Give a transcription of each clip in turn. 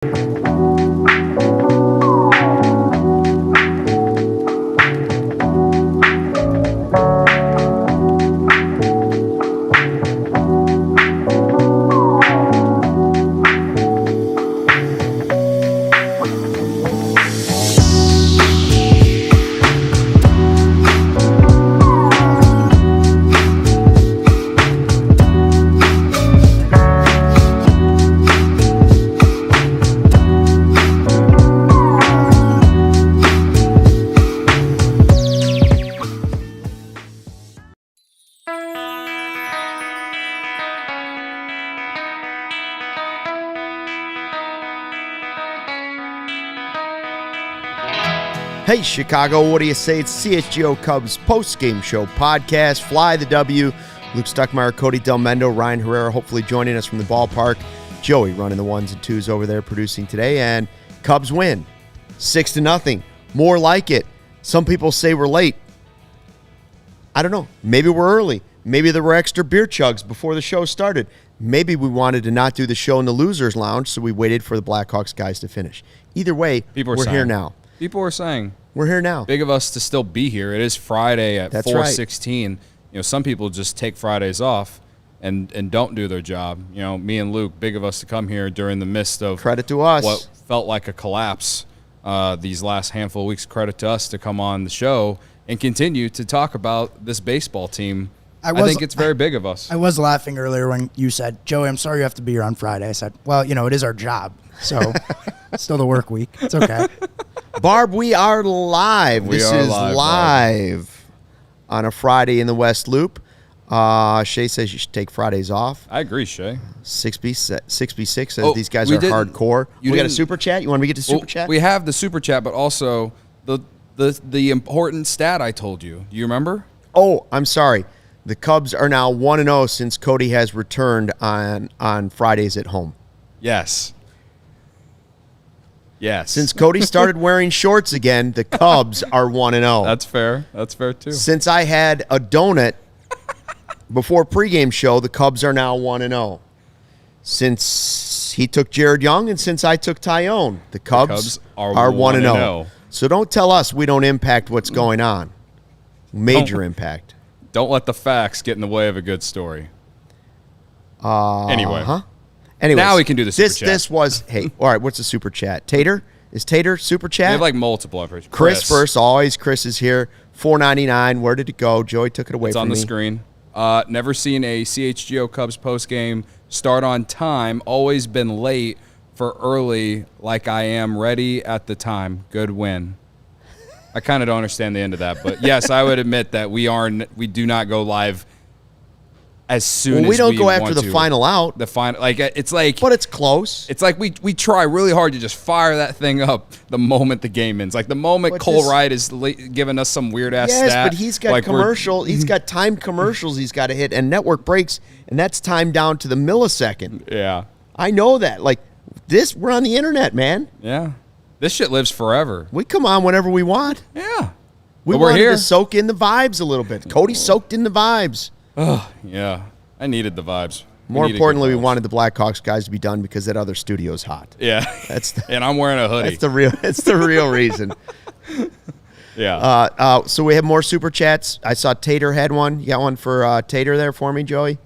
Hey, Chicago, what do you say? It's CHGO Cubs post-game show podcast. Fly the W. Luke Stuckmeyer, Cody Delmendo, Ryan Herrera hopefully joining us from the ballpark. Joey running the ones and twos over there producing today. And Cubs win 6-0. More like it. Some people say we're late. I don't know. Maybe we're early. Maybe there were extra beer chugs before the show started. Maybe we wanted to not do the show in the Losers Lounge, so we waited for the Blackhawks guys to finish. Either way, we're here now. People are saying we're here now. Big of us to still be here. It is Friday at 4:16. Right. You know, some people just take Fridays off and don't do their job. You know, me and Luke, big of us to come here during the midst of credit to us. What felt like a collapse these last handful of weeks. Credit to us to come on the show and continue to talk about this baseball team. I think it's very big of us. I was laughing earlier when you said, Joey, I'm sorry you have to be here on Friday. I said, well, you know, it is our job. So it's still the work week. It's okay. Barb, we are live. This is live on a Friday in the West Loop. Shay says you should take Fridays off. I agree, Shay. 6B6 says these guys are hardcore. We got a super chat? You want me to get to super chat? We have the super chat, but also the important stat I told you. Do you remember? Oh, I'm sorry. The Cubs are now 1-0 since Cody has returned on Fridays at home. Yes. Yes. Since Cody started wearing shorts again, the Cubs are 1-0. That's fair. That's fair, too. Since I had a donut before pregame show, the Cubs are now 1-0. Since he took Jared Young and since I took Taillon, the Cubs are 1-0. So don't tell us we don't impact what's going on. Major impact. Don't let the facts get in the way of a good story. Anyway. Anyways, now we can do the super chat. This was, hey, all right, what's the super chat? Tater? Is Tater super chat? We have like multiple. Chris first, always. Chris is here. $4.99. Where did it go? Joey took it away from me. It's on the screen. Never seen a CHGO Cubs postgame start on time. Always been late for early like I am ready at the time. Good win. I kind of don't understand the end of that. But, yes, I would admit that we do not go live as soon as we don't go after want the final out. The final, like it's like, but it's close. It's like we try really hard to just fire that thing up the moment the game ends. Like the moment Cole Wright is giving us some weird ass stat. Yes, but he's got commercial. He's got timed commercials. He's got to hit and network breaks, and that's timed down to the millisecond. Yeah, I know that. Like this, we're on the internet, man. Yeah, this shit lives forever. We come on whenever we want. Yeah, we're here to soak in the vibes a little bit. Cody soaked in the vibes. Oh, yeah. I needed the vibes. More importantly, we wanted the Blackhawks guys to be done because that other studio's hot. Yeah. And I'm wearing a hoodie. That's the real reason. Yeah. So we have more super chats. I saw Tater had one. You got one for Tater there for me, Joey?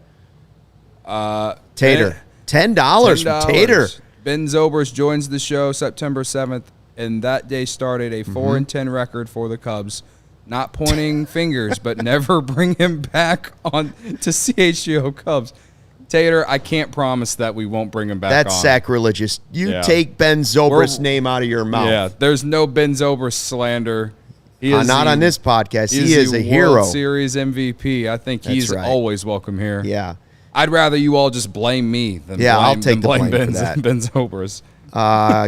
Tater. $10 for Tater. Ben Zobrist joins the show September 7th, and that day started a 4-10 record for the Cubs. Not pointing fingers, but never bring him back on to CHGO Cubs. Tater, I can't promise that we won't bring him back That's sacrilegious. You take Ben Zobrist's name out of your mouth. Yeah, there's no Ben Zobrist slander. He is not on this podcast. He is a hero. World Series MVP. I think he's always welcome here. Yeah. I'd rather you all just blame me than I'll take the blame Ben, for that. Ben Zobrist.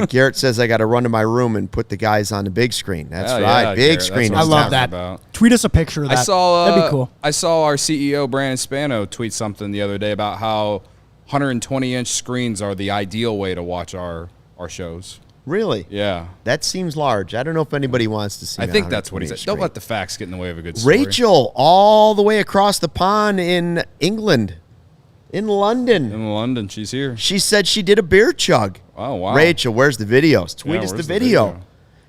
Garrett says I got to run to my room and put the guys on the big screen. That's right, yeah, big Garrett, screen. I love that. Tweet us a picture of that. That'd be cool. I saw our CEO Brandon Spano tweet something the other day about how 120-inch screens are the ideal way to watch our shows. Really? Yeah. That seems large. I don't know if anybody wants to see. I think that's what he said. Don't let the facts get in the way of a good story. Rachel, all the way across the pond in England. In London. In London, she's here. She said she did a beer chug. Oh, wow. Rachel, where's the videos? Tweet us the where's video.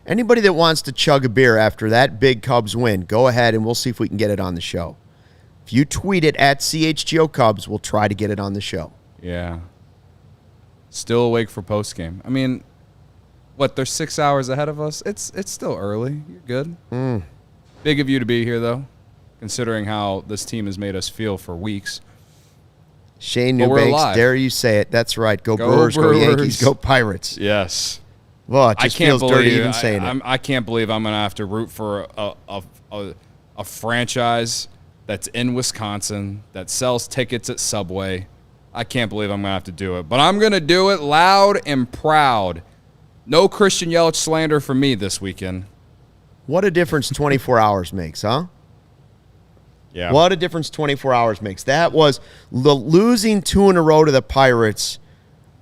Anybody that wants to chug a beer after that big Cubs win, go ahead and we'll see if we can get it on the show. If you tweet it at CHGO Cubs, we'll try to get it on the show. Yeah. Still awake for postgame. I mean, what, they're 6 hours ahead of us? It's still early. You're good. Big of you to be here, though, considering how this team has made us feel for weeks. Shane Newbanks, dare you say it. That's right. Go Brewers, go Yankees, go Pirates. Yes. Well, it just feels dirty even saying it. I can't believe I'm going to have to root for a franchise that's in Wisconsin, that sells tickets at Subway. I can't believe I'm going to have to do it. But I'm going to do it loud and proud. No Christian Yelich slander for me this weekend. What a difference 24 hours makes, huh? Yeah. What a difference 24 hours makes. That was losing 2 in a row to the Pirates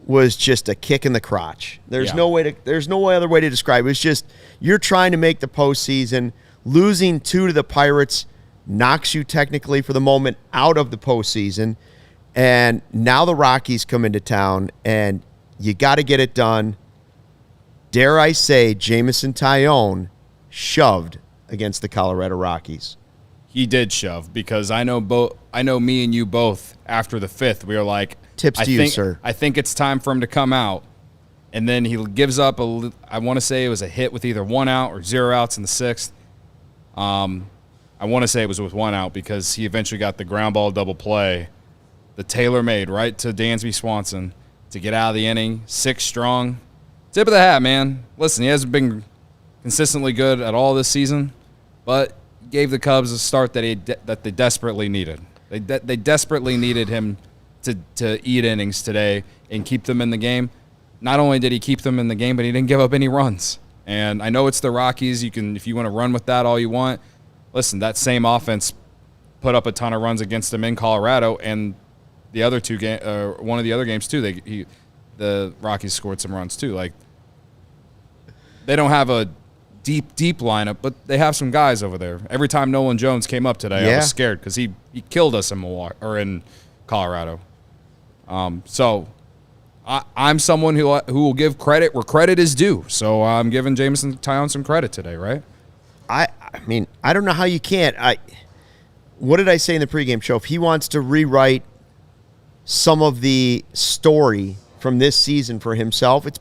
was just a kick in the crotch. There's no other way to describe it. It's just you're trying to make the postseason. Losing 2 to the Pirates knocks you technically for the moment out of the postseason. And now the Rockies come into town, and you got to get it done. Dare I say, Jameson Taillon shoved against the Colorado Rockies. He did shove because I know me and you both after the 5th, we were like, tips to you, sir. I think it's time for him to come out. And then he gives up I want to say it was a hit with either 1 out or 0 outs in the 6th. I want to say it was with 1 out because he eventually got the ground ball double play. The Taylor made right to Dansby Swanson to get out of the inning. 6 strong. Tip of the hat, man. Listen, he hasn't been consistently good at all this season, but gave the Cubs a start that they desperately needed. They desperately needed him to eat innings today and keep them in the game. Not only did he keep them in the game, but he didn't give up any runs. And I know it's the Rockies. If you want to run with that all you want. Listen, that same offense put up a ton of runs against them in Colorado, and the other one of the other games too. The Rockies scored some runs too. Like, they don't have a deep lineup, but they have some guys over there. Every time Nolan Jones came up today, I was scared because he killed us in Colorado. So I'm someone who will give credit where credit is due. So I'm giving Jameson Taillon some credit today, right? I mean, I don't know how you can't. What did I say in the pregame show? If he wants to rewrite some of the story from this season for himself, it's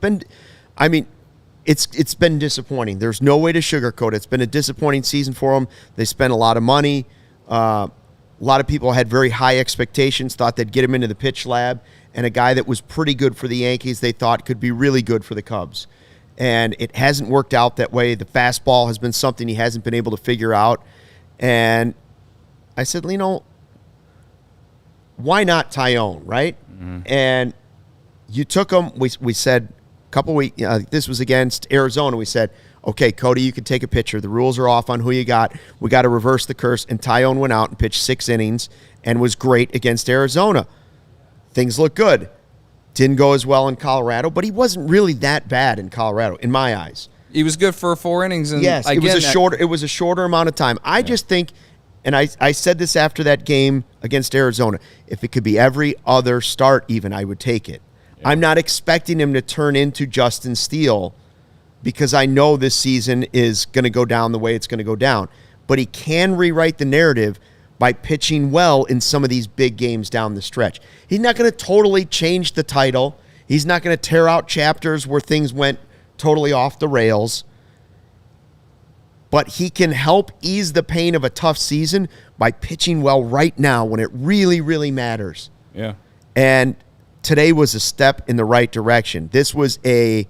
been disappointing. There's no way to sugarcoat it. It's been a disappointing season for them. They spent a lot of money. A lot of people had very high expectations, thought they'd get him into the pitch lab, and a guy that was pretty good for the Yankees they thought could be really good for the Cubs. And it hasn't worked out that way. The fastball has been something he hasn't been able to figure out. And I said, why not Taillon, right? Mm-hmm. And you took him. We said a couple weeks, this was against Arizona. We said, okay, Cody, you can take a pitcher. The rules are off on who you got. We got to reverse the curse. And Taillon went out and pitched 6 innings and was great against Arizona. Things look good. Didn't go as well in Colorado, but he wasn't really that bad in Colorado, in my eyes. He was good for 4 innings. And yes, it was a shorter amount of time. I just think, and I said this after that game against Arizona, if it could be every other start even, I would take it. Yeah. I'm not expecting him to turn into Justin Steele because I know this season is going to go down the way it's going to go down. But he can rewrite the narrative by pitching well in some of these big games down the stretch. He's not going to totally change the title. He's not going to tear out chapters where things went totally off the rails. But he can help ease the pain of a tough season by pitching well right now when it really, really matters. Yeah. And today was a step in the right direction. They're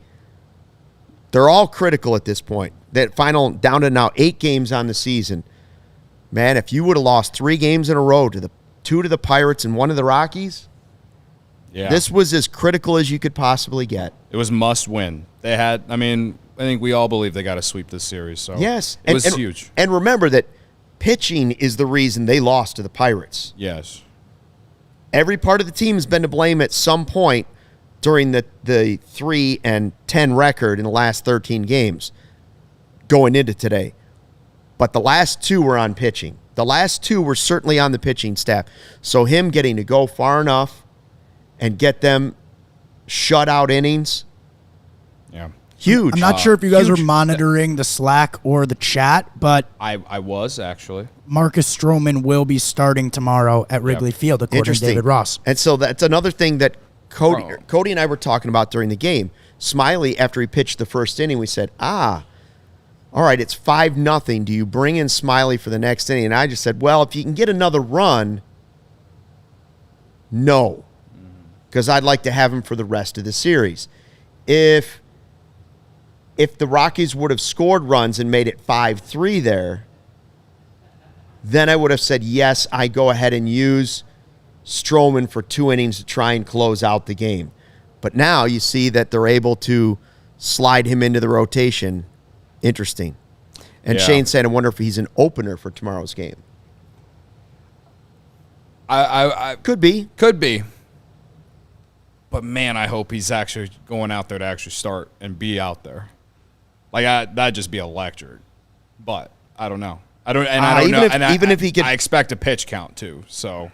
all critical at this point. That final, down to now 8 games on the season. Man, if you would have lost 3 games in a row to 2 to the Pirates and 1 to the Rockies, this was as critical as you could possibly get. It was must win. I think we all believe they got to sweep this series. So yes, it was huge. And remember that pitching is the reason they lost to the Pirates. Yes. Every part of the team has been to blame at some point during the 3-10 record in the last 13 games going into today. But the last 2 were on pitching. The last 2 were certainly on the pitching staff. So him getting to go far enough and get them shutout innings Yeah. Huge. I'm not sure if you guys huge. were monitoring the Slack or the chat, but I was actually. Marcus Stroman will be starting tomorrow at Wrigley Field, according to Interesting. David Ross. And so that's another thing that Cody and I were talking about during the game. Smiley, after he pitched the first inning, we said, all right, it's 5-0. Do you bring in Smiley for the next inning? And I just said, well, if you can get another run, no. Because I'd like to have him for the rest of the series. If the Rockies would have scored runs and made it 5-3 there, then I would have said, yes, I go ahead and use Stroman for 2 innings to try and close out the game. But now you see that they're able to slide him into the rotation. Interesting. And Shane said, I wonder if he's an opener for tomorrow's game. I Could be. Could be. But, man, I hope he's actually going out there to actually start and be out there. Like, that'd just be electric. But I don't know. I don't know. Even if he could, I expect a pitch count, too. So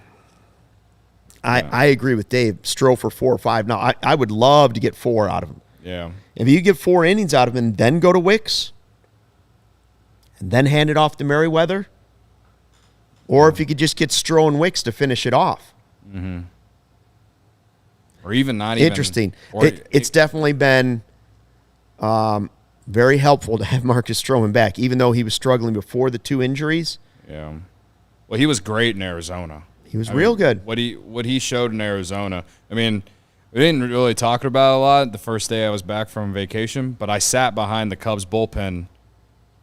I agree with Dave. Stroh for 4 or 5. Now, I would love to get 4 out of him. Yeah. If you get 4 innings out of him and then go to Wicks and then hand it off to Merriweather, or if you could just get Stroh and Wicks to finish it off. Mm-hmm. Or even not even. Interesting. It's definitely been very helpful to have Marcus Stroman back, even though he was struggling before the 2 injuries. Yeah. Well, he was great in Arizona. He was real good. What he showed in Arizona. I mean, we didn't really talk about it a lot the first day I was back from vacation, but I sat behind the Cubs bullpen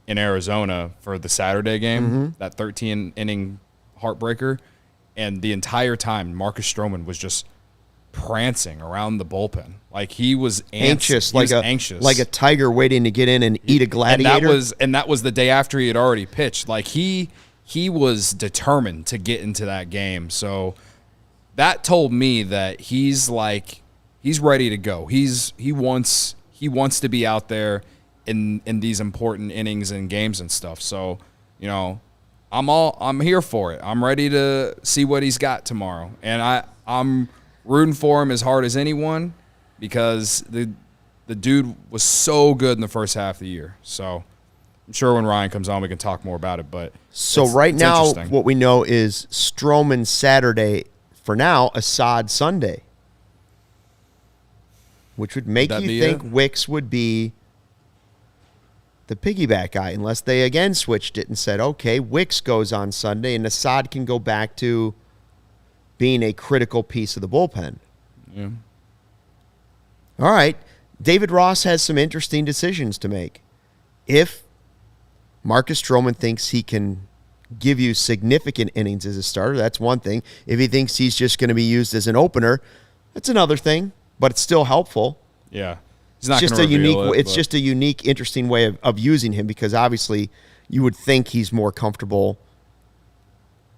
in Arizona for the Saturday game, that 13-inning heartbreaker, and the entire time Marcus Stroman was just prancing around the bullpen. Like he was anxious, anxious. Like a tiger waiting to get in and eat a gladiator. And that was the day after he had already pitched. Like he was determined to get into that game. So that told me that he's ready to go. He wants to be out there in these important innings and games and stuff. So, you know, I'm here for it. I'm ready to see what he's got tomorrow. And I'm rooting for him as hard as anyone because the dude was so good in the first half of the year. So I'm sure when Ryan comes on we can talk more about it. But so right now what we know is Stroman Saturday for now, Assad Sunday. Which would make you think Wicks would be the piggyback guy, unless they again switched it and said, okay, Wicks goes on Sunday and Assad can go back to being a critical piece of the bullpen. Yeah. All right. David Ross has some interesting decisions to make. If Marcus Stroman thinks he can give you significant innings as a starter, that's one thing. If he thinks he's just going to be used as an opener, that's another thing, but it's still helpful. Yeah. He's not just a unique, interesting way of using him because obviously you would think he's more comfortable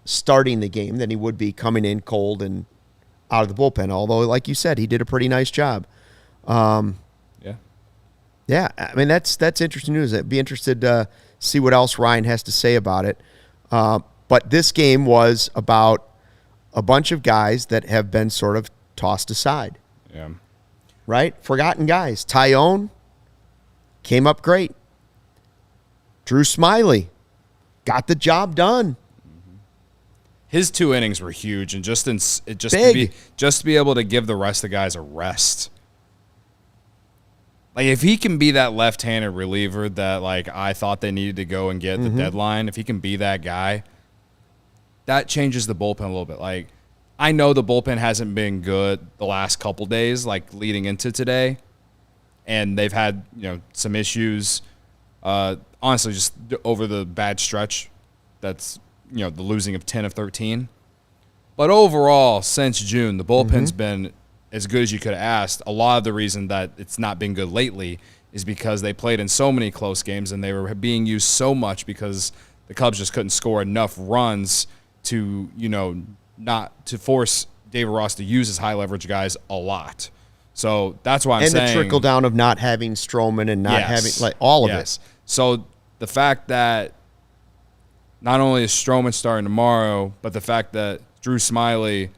starting the game than he would be coming in cold and out of the bullpen. Although, like you said, he did a pretty nice job. Yeah. I mean, that's interesting news. I'd be interested to see what else Ryan has to say about it. But this game was about a bunch of guys that have been sort of tossed aside. Yeah. Right? Forgotten guys. Taillon came up great. Drew Smiley got the job done. His 2 innings were huge, and just to be able to give the rest of the guys a rest. Like if he can be that left-handed reliever that like I thought they needed to go and get at the deadline, if he can be that guy, that changes the bullpen a little bit. Like I know the bullpen hasn't been good the last couple days, like leading into today, and they've had some issues. Honestly, just over the bad stretch, that's the losing of 10 of 13. But overall, since June, the bullpen's been as good as you could have asked. A lot of the reason that it's not been good lately is because they played in so many close games and they were being used so much because the Cubs just couldn't score enough runs to not to force David Ross to use his high leverage guys a lot. So that's why I'm saying. And the trickle down of not having Stroman and not having all of it. So the fact that not only is Stroman starting tomorrow, but the fact that Drew Smiley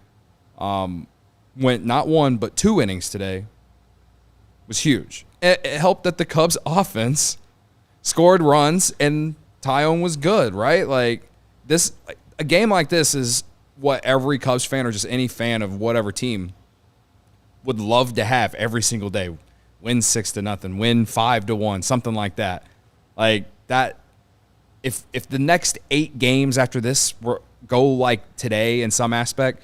went not 1 but 2 innings today was huge. it helped that the Cubs offense scored runs and Taillon was good, right? Like a game like this is what every Cubs fan or just any fan of whatever team would love to have every single day. Win 6-0, win 5-1, something like that. Like that. If the next 8 games after this go like today in some aspect,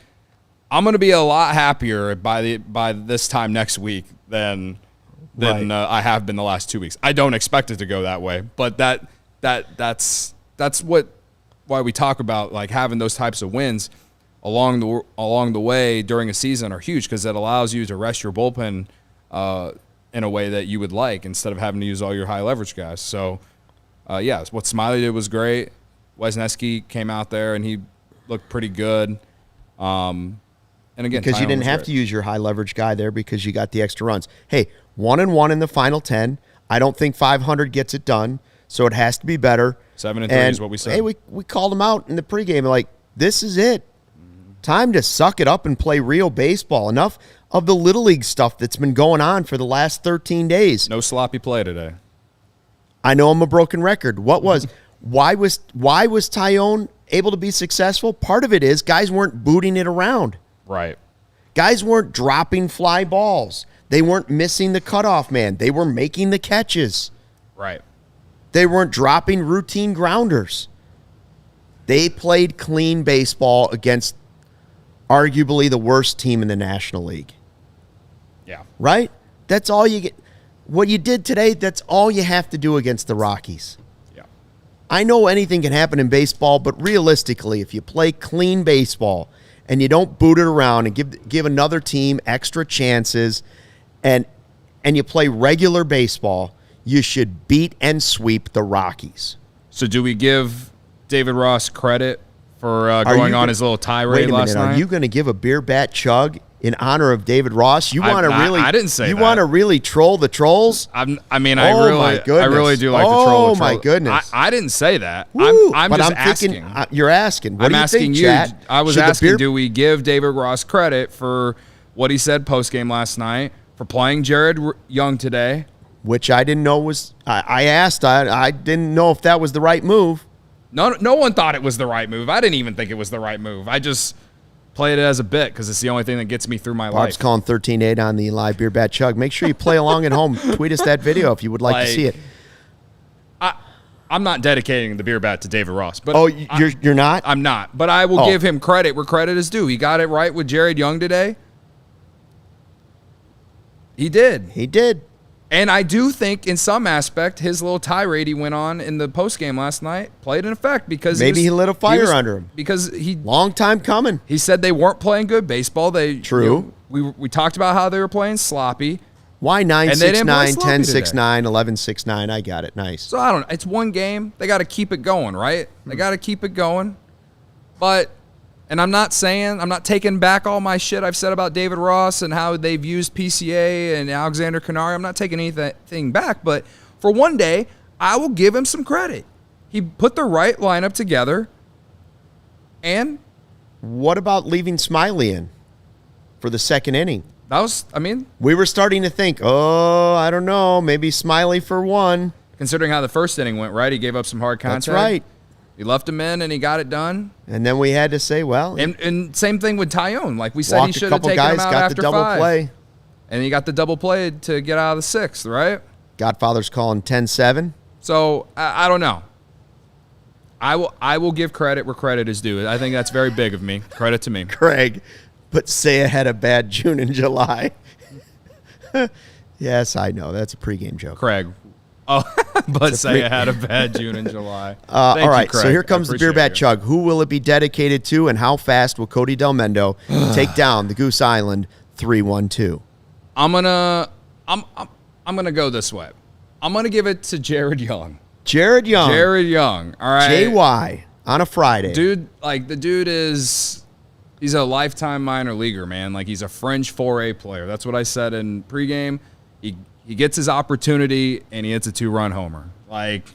I'm going to be a lot happier by this time next week than I have been the last 2 weeks. I don't expect it to go that way, but that's why we talk about like having those types of wins along the way during a season are huge, because it allows you to rest your bullpen in a way that you would like, instead of having to use all your high leverage guys. So what Smiley did was great. Wisniewski came out there and he looked pretty good. And again, because you didn't have to use your high leverage guy there because you got the extra runs. Hey, 1-1 in the final 10. I don't think 500 gets it done, so it has to be better. 7-3 is what we said. Hey, we called him out in the pregame. Like, this is it. Time to suck it up and play real baseball. Enough of the Little League stuff that's been going on for the last 13 days. No sloppy play today. I know I'm a broken record. Why was Taillon able to be successful? Part of it is guys weren't booting it around. Right. Guys weren't dropping fly balls. They weren't missing the cutoff man. They were making the catches. Right. They weren't dropping routine grounders. They played clean baseball against arguably the worst team in the National League. Yeah. Right? That's all you get. What you did today, that's all you have to do against the Rockies. Yeah. I know anything can happen in baseball, but realistically, if you play clean baseball and you don't boot it around and give another team extra chances and you play regular baseball, you should beat and sweep the Rockies. So do we give David Ross credit for going on his little tirade last night? Are you going to give a beer bat chug in honor of David Ross? You want to really? I didn't say you that. want to really troll the trolls? I really do like to troll the trolls. Oh my goodness! I didn't say that. Woo, I'm just asking. You're asking. What I'm do you asking think, you. Chat? I was asking, do we give David Ross credit for what he said post game last night, for playing Jared Young today? Which I didn't know was. I asked. I didn't know if that was the right move. No one thought it was the right move. I didn't even think it was the right move. I just played it as a bit because it's the only thing that gets me through my Barb's life. calling 13-8 on the live beer bat chug. Make sure you play along at home. Tweet us that video if you would like to see it. I'm not dedicating the beer bat to David Ross. But you're not? I'm not. But I will give him credit where credit is due. He got it right with Jared Young today. He did. He did. And I do think, in some aspect, his little tirade he went on in the postgame last night played an effect because maybe he lit a fire under him. Because long time coming. He said they weren't playing good baseball. True. We talked about how they were playing sloppy. Why 9-6-9, 10-6-9, 11-6-9? I got it. Nice. So I don't know. It's one game. They got to keep it going, right? They got to keep it going. And I'm not taking back all my shit I've said about David Ross and how they've used PCA and Alexander Canary. I'm not taking anything back, but for one day, I will give him some credit. He put the right lineup together. And what about leaving Smiley in for the second inning? We were starting to think, I don't know, maybe Smiley for one. Considering how the first inning went, right? He gave up some hard contact. That's right. He left him in, and he got it done. And then we had to say, well. And same thing with Taillon. Like we said, he should have taken him out got after the double 5. Play. And he got the double play to get out of the 6th, right? Godfather's calling 10-7. So, I don't know. I will give credit where credit is due. I think that's very big of me. Credit to me. Craig, but Seiya had a bad June and July. Yes, I know. That's a pregame joke. Craig. Oh, but Seiya had a bad June and July. All right, Craig. So here comes the beer bat chug. Who will it be dedicated to, and how fast will Cody Del Mendo take down the Goose Island 3-1-2? I'm gonna go this way. I'm gonna give it to Jared Young. Jared Young. All right. JY on a Friday. Dude, he's a lifetime minor leaguer, man. Like, he's a fringe 4A player. That's what I said in pregame. He gets his opportunity, and he hits a 2-run homer. Like,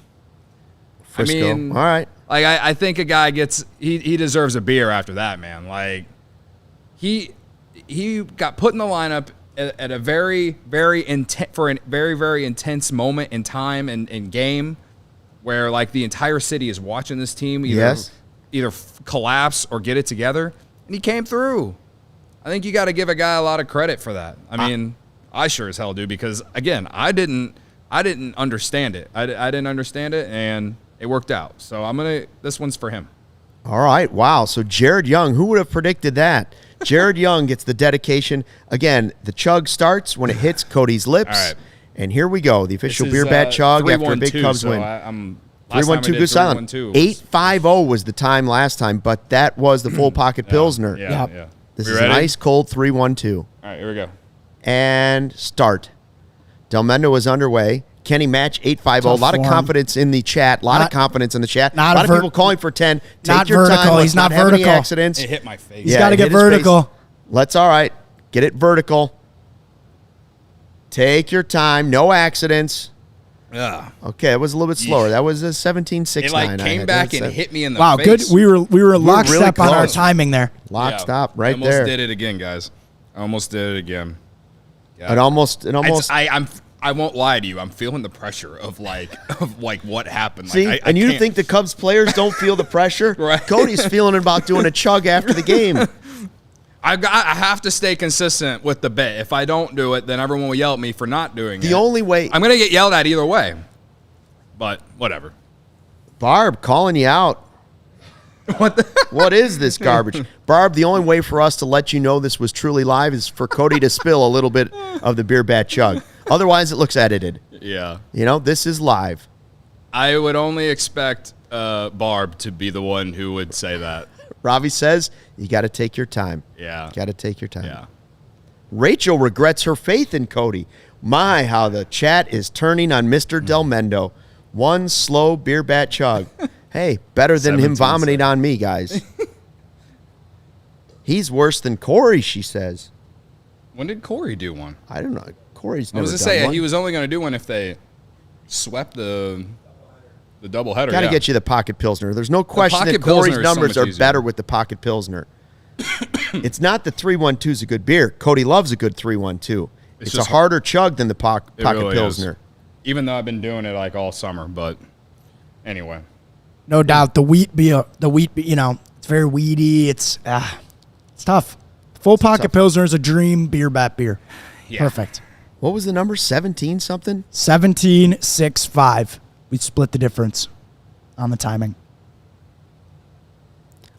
Frisco. All right. Like, I think a guy he deserves a beer after that, man. Like, he got put in the lineup at a very, very very intense moment in time and game where like the entire city is watching this team either collapse or get it together, and he came through. I think you got to give a guy a lot of credit for that. I mean, I sure as hell do, because again, I didn't understand it. I didn't understand it, and it worked out. So this one's for him. All right. Wow. So Jared Young, who would have predicted that? Jared Young gets the dedication. Again, the chug starts when it hits Cody's lips. All right. And here we go. The official beer bat chug after a big Cubs win. 3-1-2, good silent. 8-5-0 was the time last time, but that was the full pocket Pilsner. Yeah. This is an ice cold 3-1-2. All right, here we go. And start. Del Mendo is underway. Can he match 8-5-0? A lot of confidence in the chat. A lot of confidence in the chat. A lot of people calling for 10. Take your time. He's not vertical. Any accidents. It hit my face. He's got to get vertical. All right. Get it vertical. Take your time. No accidents. Yeah. Okay, it was a little bit slower. That was a 17-6-9. It like came back and hit me in the face. Wow, good. We were lockstep on our timing there. Lockstop right there. I almost did it again, guys. I almost did it again. Yeah. It almost. I won't lie to you. I'm feeling the pressure of what happened. See, like, and you think the Cubs players don't feel the pressure? Right. Cody's feeling about doing a chug after the game. I have to stay consistent with the bet. If I don't do it, then everyone will yell at me for not doing it. The only way I'm gonna get yelled at either way. But whatever. Barb calling you out. What is this garbage? Barb, the only way for us to let you know this was truly live is for Cody to spill a little bit of the beer bat chug. Otherwise, it looks edited. Yeah. This is live. I would only expect Barb to be the one who would say that. Ravi says, you got to take your time. Yeah. Got to take your time. Yeah. Rachel regrets her faith in Cody. My, how the chat is turning on Mr. Del Mendo. One slow beer bat chug. Hey, better than him vomiting on me, guys. He's worse than Corey, she says. When did Corey do one? I don't know. Corey's I never was done to say one. he was only going to do one if they swept the doubleheader. Got to get you the pocket Pilsner. There's no question that Corey's numbers are better with the pocket Pilsner. It's not the 3-1-2 is a good beer. Cody loves a good 3-1-2. It's a harder chug than the pocket really Pilsner. Is. Even though I've been doing it like all summer, but anyway. No doubt the wheat beer, it's very weedy. It's tough. Full pocket Pilsner is a dream beer bat beer. Yeah. Perfect. What was the number? 17 something? 17.65. We split the difference on the timing.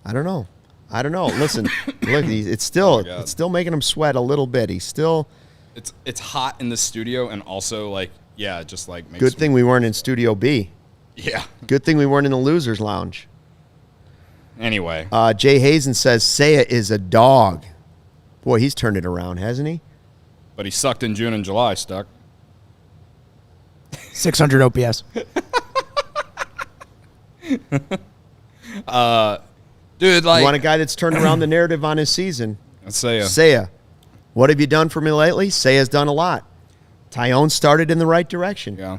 I don't know. Listen, look, it's still making him sweat a little bit. He's still. It's hot in the studio, and also just like makes Good thing we weren't in Studio B. Yeah. Good thing we weren't in the losers lounge. Anyway, Jay Hazen says Seiya is a dog. Boy, he's turned it around, hasn't he? but he sucked in June and July. Stuck. 600 OPS. Dude, like, You want a guy that's turned around the narrative on his season? let's say Seiya. What have you done for me lately? Seiya's done a lot. Taillon started in the right direction. Yeah.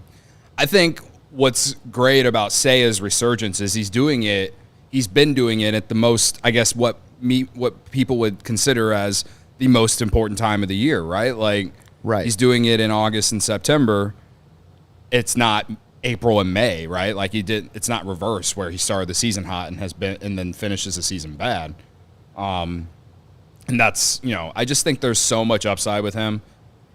I think what's great about Seiya's resurgence is he's doing it. He's been doing it at the most, I guess, what people would consider as the most important time of the year, right? Like, right. He's doing it in August and September. It's not April and May, right? Like it's not reverse where he started the season hot and then finishes the season bad. And that's, I just think there's so much upside with him.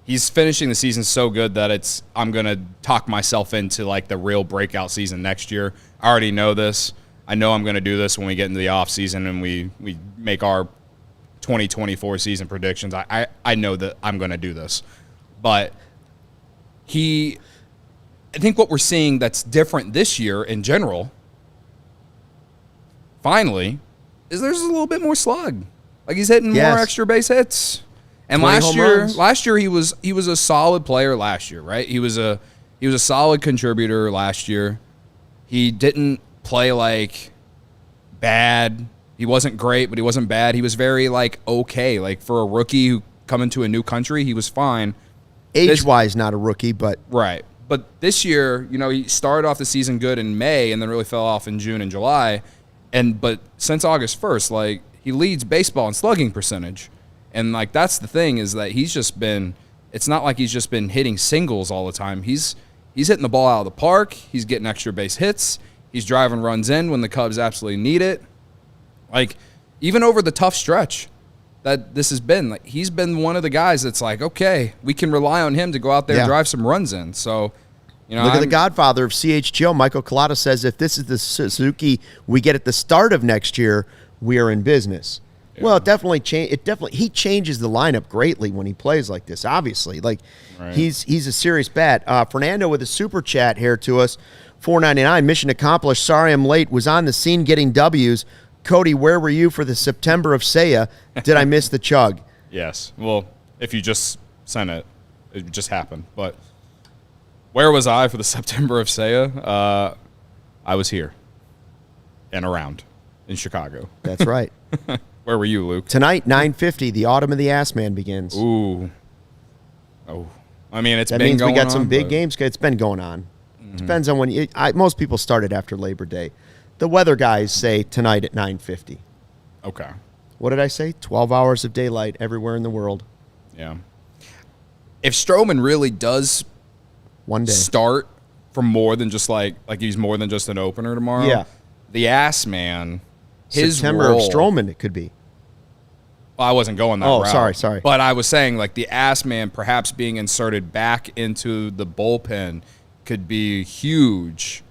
He's finishing the season so good that I'm going to talk myself into like the real breakout season next year. I already know this. I know I'm going to do this when we get into the off season and we make our 2024 season predictions. I know that I'm going to do this. But I think what we're seeing that's different this year in general, finally, is there's a little bit more slug. Like he's hitting more extra base hits. And last year he was a solid player last year, right? He was a solid contributor last year. He didn't play like bad. He wasn't great, but he wasn't bad. He was very like okay. Like for a rookie who coming to a new country, he was fine. Age-wise, not a rookie, but right. But this year, he started off the season good in May and then really fell off in June and July. But since August 1st, like he leads baseball in slugging percentage. And like that's the thing is that it's not like he's just been hitting singles all the time. He's hitting the ball out of the park. He's getting extra base hits. He's driving runs in when the Cubs absolutely need it. Like, even over the tough stretch that this has been, like, he's been one of the guys that's like, okay, we can rely on him to go out there and drive some runs in. So, look at the godfather of CHGO, Michael Collada, says if this is the Suzuki we get at the start of next year, we are in business. Yeah. Well, he changes the lineup greatly when he plays like this, obviously. Like, he's a serious bat. Fernando with a super chat here to us, $4.99, mission accomplished. Sorry I'm late. Was on the scene getting W's. Cody, where were you for the September of Seiya? Did I miss the chug? Yes. Well, if you just sent it, it just happened. But where was I for the September of Seiya? I was here and around in Chicago. That's right. Where were you, Luke? Tonight, 9:50, the Autumn of the Ass Man begins. Ooh. Oh. I mean, that means we got some big games. It's been going on. Depends on when most people started after Labor Day. The weather guys say tonight at 9:50. Okay. What did I say? 12 hours of daylight everywhere in the world. Yeah. If Stroman really does one day start from more than just like he's more than just an opener tomorrow, the Ass Man, his September role, of Stroman, it could be. Well, I wasn't going that route. Oh, sorry. But I was saying, like, the Ass Man perhaps being inserted back into the bullpen could be huge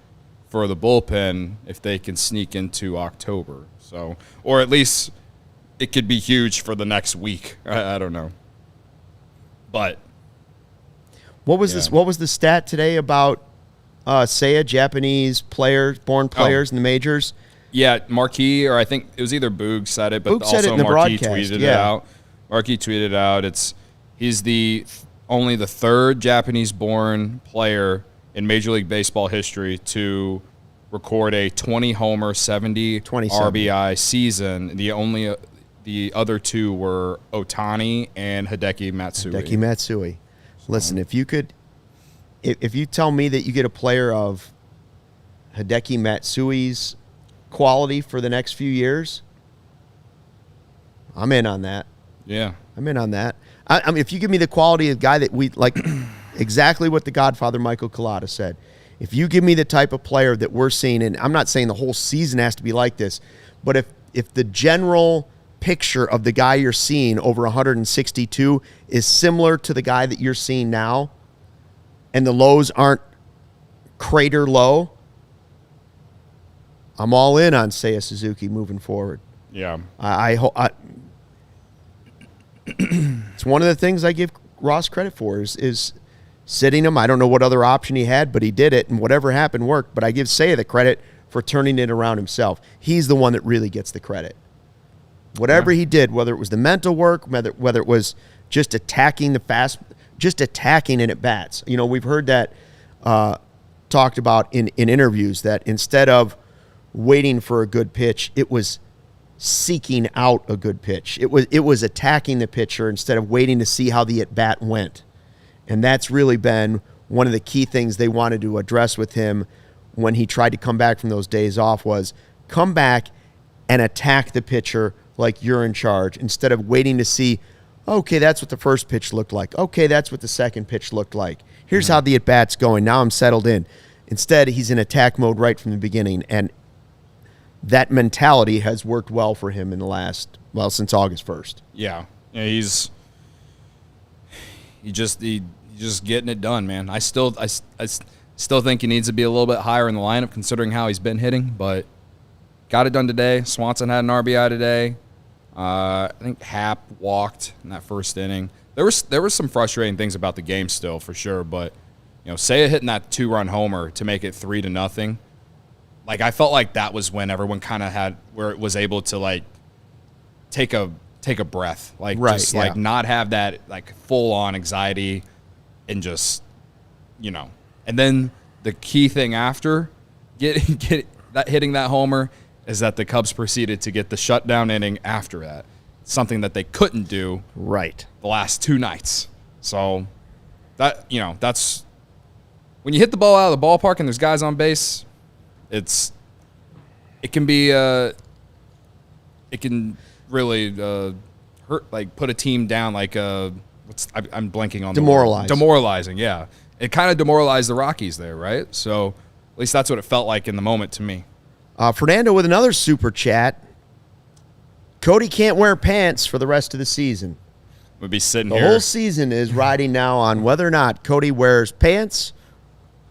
for the bullpen if they can sneak into October. So, or at least it could be huge for the next week. I don't know. But what was this? What was the stat today about Seiya, Japanese players, born players in the majors? Yeah, Marquis, or I think it was either Boog said it, but Boog said also it in the Marquis broadcast, tweeted it out. Marquis tweeted it out. He's only the third Japanese-born player in Major League Baseball history to record a 20-homer, 70 RBI season. The other two were Ohtani and Hideki Matsui. Listen, if you tell me that you get a player of Hideki Matsui's quality for the next few years, I'm in on that. Yeah. I'm in on that. I mean, if you give me the quality of guy that we like, exactly what the Godfather Michael Collada said. If you give me the type of player that we're seeing, and I'm not saying the whole season has to be like this, but if the general picture of the guy you're seeing over 162 is similar to the guy that you're seeing now, and the lows aren't crater low, I'm all in on Seiya Suzuki moving forward. Yeah. It's one of the things I give Ross credit for is sitting him. I don't know what other option he had, but he did it, and whatever happened worked. But I give Seiya the credit for turning it around himself. He's the one that really gets the credit. Whatever he did, whether it was the mental work, whether it was just attacking just attacking in at bats. You know, we've heard that talked about in interviews, that instead of waiting for a good pitch, it was seeking out a good pitch. It was attacking the pitcher instead of waiting to see how the at bat went. And that's really been one of the key things they wanted to address with him when he tried to come back from those days off, was come back and attack the pitcher like you're in charge, instead of waiting to see, okay, that's what the first pitch looked like. Okay, that's what the second pitch looked like. Here's how the at-bat's going. Now I'm settled in. Instead, he's in attack mode right from the beginning, and that mentality has worked well for him in the since August 1st. Yeah. He's just getting it done, man. I still think he needs to be a little bit higher in the lineup considering how he's been hitting, but got it done today. Swanson had an RBI today. I think Happ walked in that first inning. There was some frustrating things about the game still, for sure, but Seiya hitting that 2-run homer to make it 3-0. Like, I felt like that was when everyone kind of had where it was able to like take a breath, like like not have that like full on anxiety, and just And then the key thing after hitting that homer is that the Cubs proceeded to get the shutdown inning after that, something that they couldn't do the last two nights. So that's when you hit the ball out of the ballpark and there's guys on base, it can really put a team down I'm blanking on demoralizing. Yeah, it kind of demoralized the Rockies there, right? So at least that's what it felt like in the moment to me. Fernando with another super chat. Cody can't wear pants for the rest of the season. We'd be sitting The here. whole season is riding now on whether or not Cody wears pants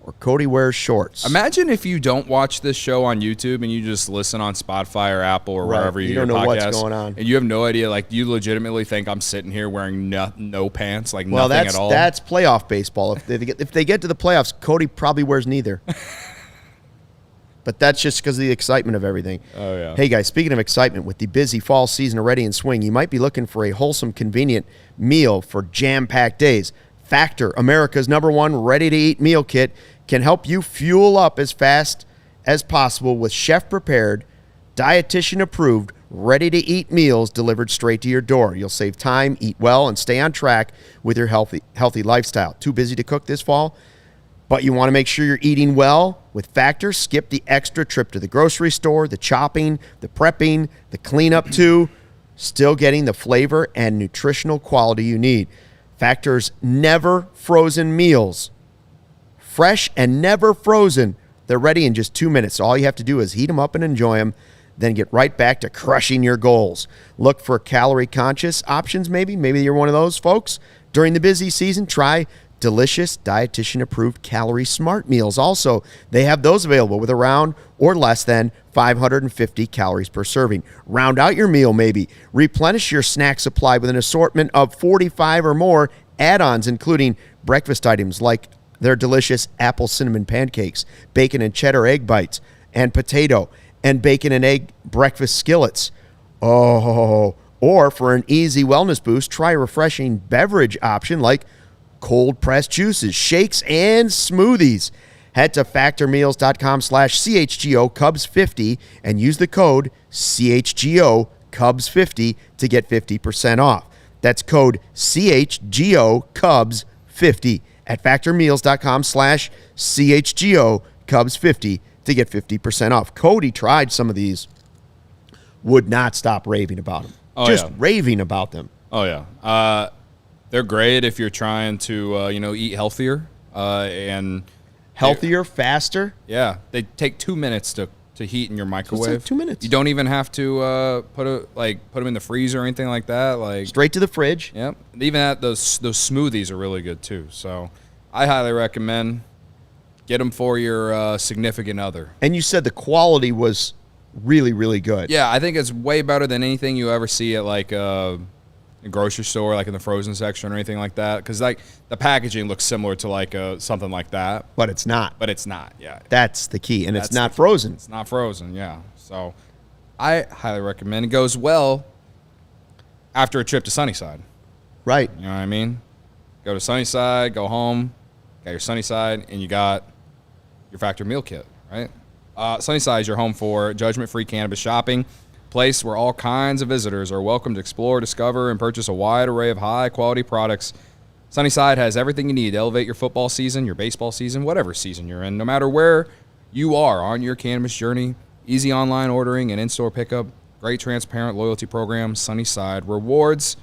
or Cody wears shorts. Imagine if you don't watch this show on YouTube and you just listen on Spotify or Apple or wherever you don't hear know podcasts, what's going on, and you have no idea. Like, you legitimately think I'm sitting here wearing no pants, like nothing at all. That's playoff baseball. If they get to the playoffs, Cody probably wears neither. But that's just because of the excitement of everything. Oh, yeah. Hey, guys, speaking of excitement, with the busy fall season already in swing, you might be looking for a wholesome, convenient meal for jam-packed days. Factor, America's #1 ready-to-eat meal kit, can help you fuel up as fast as possible with chef-prepared, dietitian-approved, ready-to-eat meals delivered straight to your door. You'll save time, eat well, and stay on track with your healthy lifestyle. Too busy to cook this fall? But you want to make sure you're eating well? With Factor, skip the extra trip to the grocery store, the chopping, the prepping, the cleanup too. Still getting the flavor and nutritional quality you need. Factor's never frozen meals. Fresh and never frozen. They're ready in just 2 minutes. All you have to do is heat them up and enjoy them, then get right back to crushing your goals. Look for calorie-conscious options maybe. Maybe you're one of those folks. During the busy season, try delicious, dietitian-approved Calorie Smart meals. Also, they have those available with around or less than 550 calories per serving. Round out your meal maybe. Replenish your snack supply with an assortment of 45 or more add-ons, including breakfast items like their delicious apple cinnamon pancakes, bacon and cheddar egg bites, and potato and bacon and egg breakfast skillets. Oh, or for an easy wellness boost, try a refreshing beverage option like cold-pressed juices, shakes, and smoothies. Head to factormeals.com/CHGO Cubs50 and use the code CHGO Cubs50 to get 50% off. That's code CHGO Cubs50 at factormeals.com/CHGO Cubs50 to get 50% off. Cody tried some of these, would not stop raving about them. Raving about them. Oh, yeah. They're great if you're trying to, eat healthier and healthier, faster. Yeah, they take 2 minutes to heat in your microwave. It's like 2 minutes. You don't even have to put them in the freezer or anything like that. Like straight to the fridge. Yep. Even those smoothies are really good too. So I highly recommend get them for your significant other. And you said the quality was really, really good. Yeah, I think it's way better than anything you ever see at like a grocery store, like in the frozen section or anything like that, because like the packaging looks similar to like something like that, but it's not. Yeah, that's the key, and it's not frozen. It's not frozen. Yeah, so I highly recommend. It goes well after a trip to Sunnyside. Right. You know what I mean? Go to Sunnyside, go home, got your Sunnyside, and you got your Factor meal kit. Right. Sunnyside is your home for judgment-free cannabis shopping. Place where all kinds of visitors are welcome to explore, discover, and purchase a wide array of high-quality products. Sunnyside has everything you need to elevate your football season, your baseball season, whatever season you're in. No matter where you are on your cannabis journey, easy online ordering and in-store pickup, great transparent loyalty program, Sunnyside Rewards.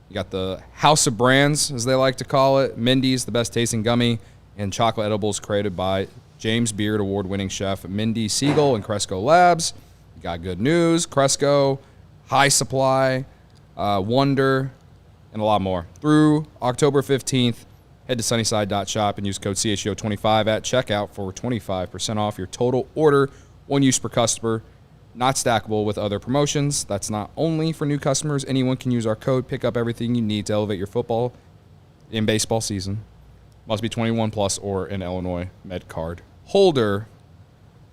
You got the House of Brands, as they like to call it, Mindy's, the best-tasting gummy, and chocolate edibles created by James Beard award-winning chef Mindy Siegel and Cresco Labs. Got good news, Cresco, High Supply, Wonder, and a lot more. Through October 15th, head to sunnyside.shop and use code CHGO25 at checkout for 25% off your total order. One use per customer, not stackable with other promotions. That's not only for new customers. Anyone can use our code, pick up everything you need to elevate your football and baseball season. Must be 21 plus or an Illinois Med card holder.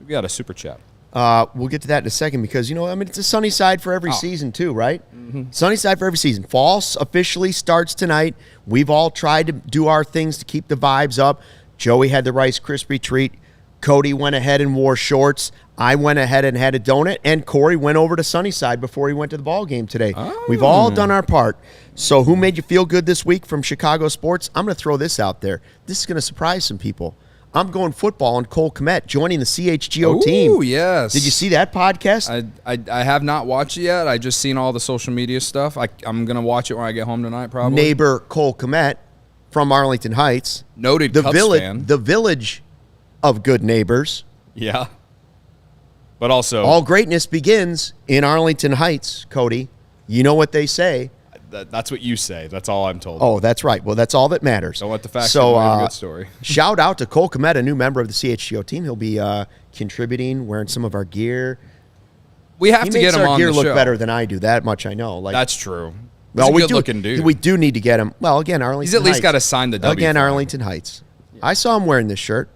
We got a super chat. We'll get to that in a second because, it's a sunny side for every season too, right? Mm-hmm. Sunny side for every season. Fall officially starts tonight. We've all tried to do our things to keep the vibes up. Joey had the Rice Krispie treat. Cody went ahead and wore shorts. I went ahead and had a donut. And Corey went over to Sunnyside before he went to the ball game today. Oh. We've all done our part. So who made you feel good this week from Chicago sports? I'm going to throw this out there. This is going to surprise some people. I'm going football and Cole Kmet joining the CHGO team. Oh, yes. Did you see that podcast? I have not watched it yet. I just seen all the social media stuff. I'm going to watch it when I get home tonight, probably. Neighbor Cole Kmet from Arlington Heights. Noted the Cubs fan. The village of good neighbors. Yeah. But also, all greatness begins in Arlington Heights, Cody. You know what they say. That's what you say. That's all I'm told. Oh, that's right. Well, that's all that matters. Don't let the facts give away the good story. Shout out to Cole Kmet, a new member of the CHGO team. He'll be contributing, wearing some of our gear. We have to get him on the show. He makes our gear look better than I do. That much I know. Like, that's true. Well, He's a good-looking dude. We do need to get him. Well, again, Arlington Heights. He's at least got to sign the W. Again, Arlington Heights. Yeah. I saw him wearing this shirt,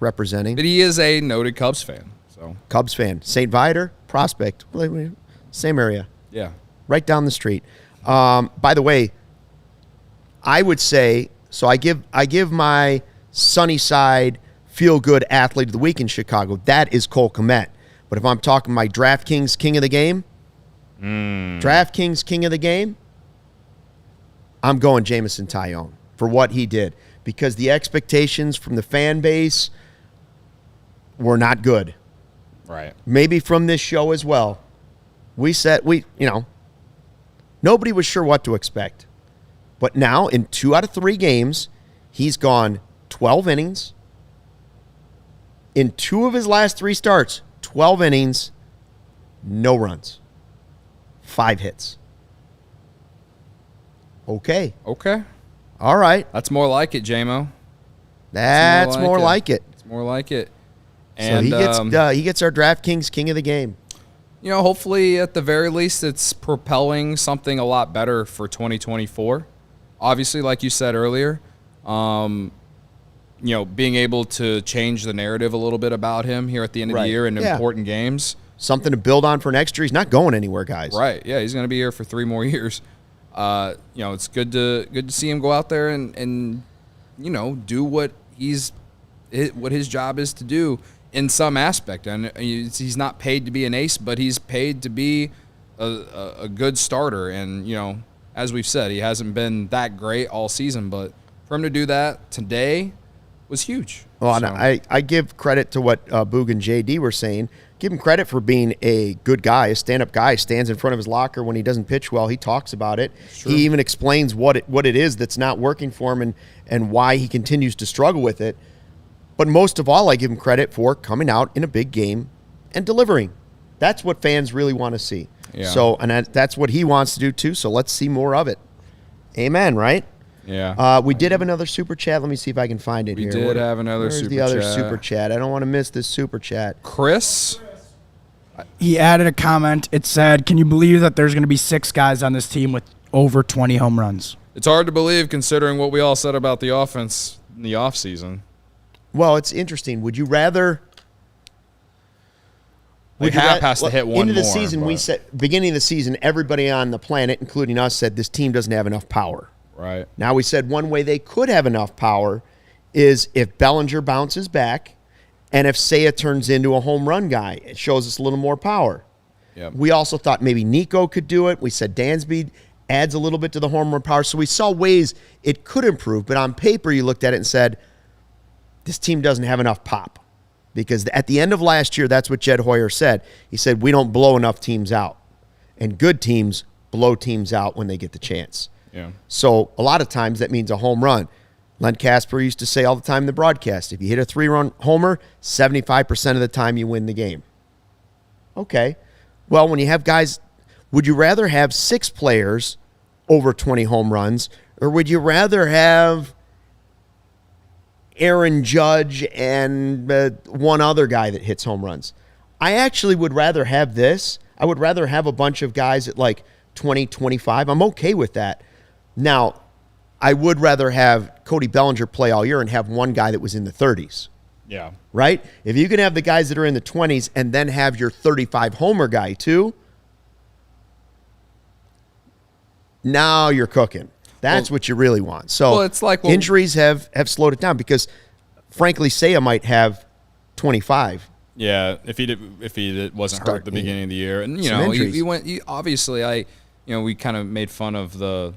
representing. But he is a noted Cubs fan. So Cubs fan. St. Viator, Prospect. Same area. Yeah. Right down the street. By the way, I would say, so I give my Sunnyside feel-good athlete of the week in Chicago. That is Cole Kmet. But if I'm talking my DraftKings king of the game, DraftKings king of the game, I'm going Jameson Taillon for what he did. Because the expectations from the fan base were not good. Right. Maybe from this show as well. Nobody was sure what to expect. But now, in 2 out of 3 games, he's gone 12 innings. In 2 of his last 3 starts, 12 innings, no runs, 5 hits. Okay. All right. That's more like it, J-Mo. That's more like it. It's more like it. And so he gets our DraftKings king of the game. Hopefully, at the very least, it's propelling something a lot better for 2024. Obviously, like you said earlier, being able to change the narrative a little bit about him here at the end of the year in important games. Something to build on for next year. He's not going anywhere, guys. Right. Yeah, he's going to be here for 3 more years. It's good to see him go out there and do what his job is to do. In some aspect, and he's not paid to be an ace, but he's paid to be a good starter. And as we've said, he hasn't been that great all season, but for him to do that today was huge. Well, so. And I give credit to what Boog and JD were saying. Give him credit for being a good guy, a stand-up guy. Stands in front of his locker when he doesn't pitch well. He talks about it. He even explains what it is that's not working for him and why he continues to struggle with it. But most of all, I give him credit for coming out in a big game and delivering. That's what fans really want to see. Yeah. So, and that's what he wants to do too. So let's see more of it. Amen, right? Yeah. We did have another super chat. Let me see if I can find it here. We did have another super chat. Where's the other super chat? I don't want to miss this super chat. Chris? He added a comment. It said, can you believe that there's going to be 6 guys on this team with over 20 home runs? It's hard to believe considering what we all said about the offense in the offseason. Well, it's interesting. Would you rather? Hap has to hit one into the more, season. We said beginning of the season, everybody on the planet, including us, said this team doesn't have enough power. Right. Now we said one way they could have enough power is if Bellinger bounces back, and if Seiya turns into a home run guy. It shows us a little more power. Yep. We also thought maybe Nico could do it. We said Dansby adds a little bit to the home run power. So we saw ways it could improve. But on paper, you looked at it and said, this team doesn't have enough pop. Because at the end of last year, that's what Jed Hoyer said. He said, we don't blow enough teams out. And good teams blow teams out when they get the chance. Yeah. So a lot of times that means a home run. Len Casper used to say all the time in the broadcast, if you hit a 3-run homer, 75% of the time you win the game. Okay. Well, when you have guys, would you rather have 6 players over 20 home runs, or would you rather have Aaron Judge and one other guy that hits home runs? I actually would rather have this. I would rather have a bunch of guys at like 20, 25. I'm okay with that. Now, I would rather have Cody Bellinger play all year and have one guy that was in the 30s. Yeah. Right? If you can have the guys that are in the 20s and then have your 35 homer guy too, now you're cooking. That's what you really want. So it's like injuries have slowed it down because, frankly, Seiya might have 25. Yeah, if he wasn't hurt at the beginning of the year, and we kind of made fun of the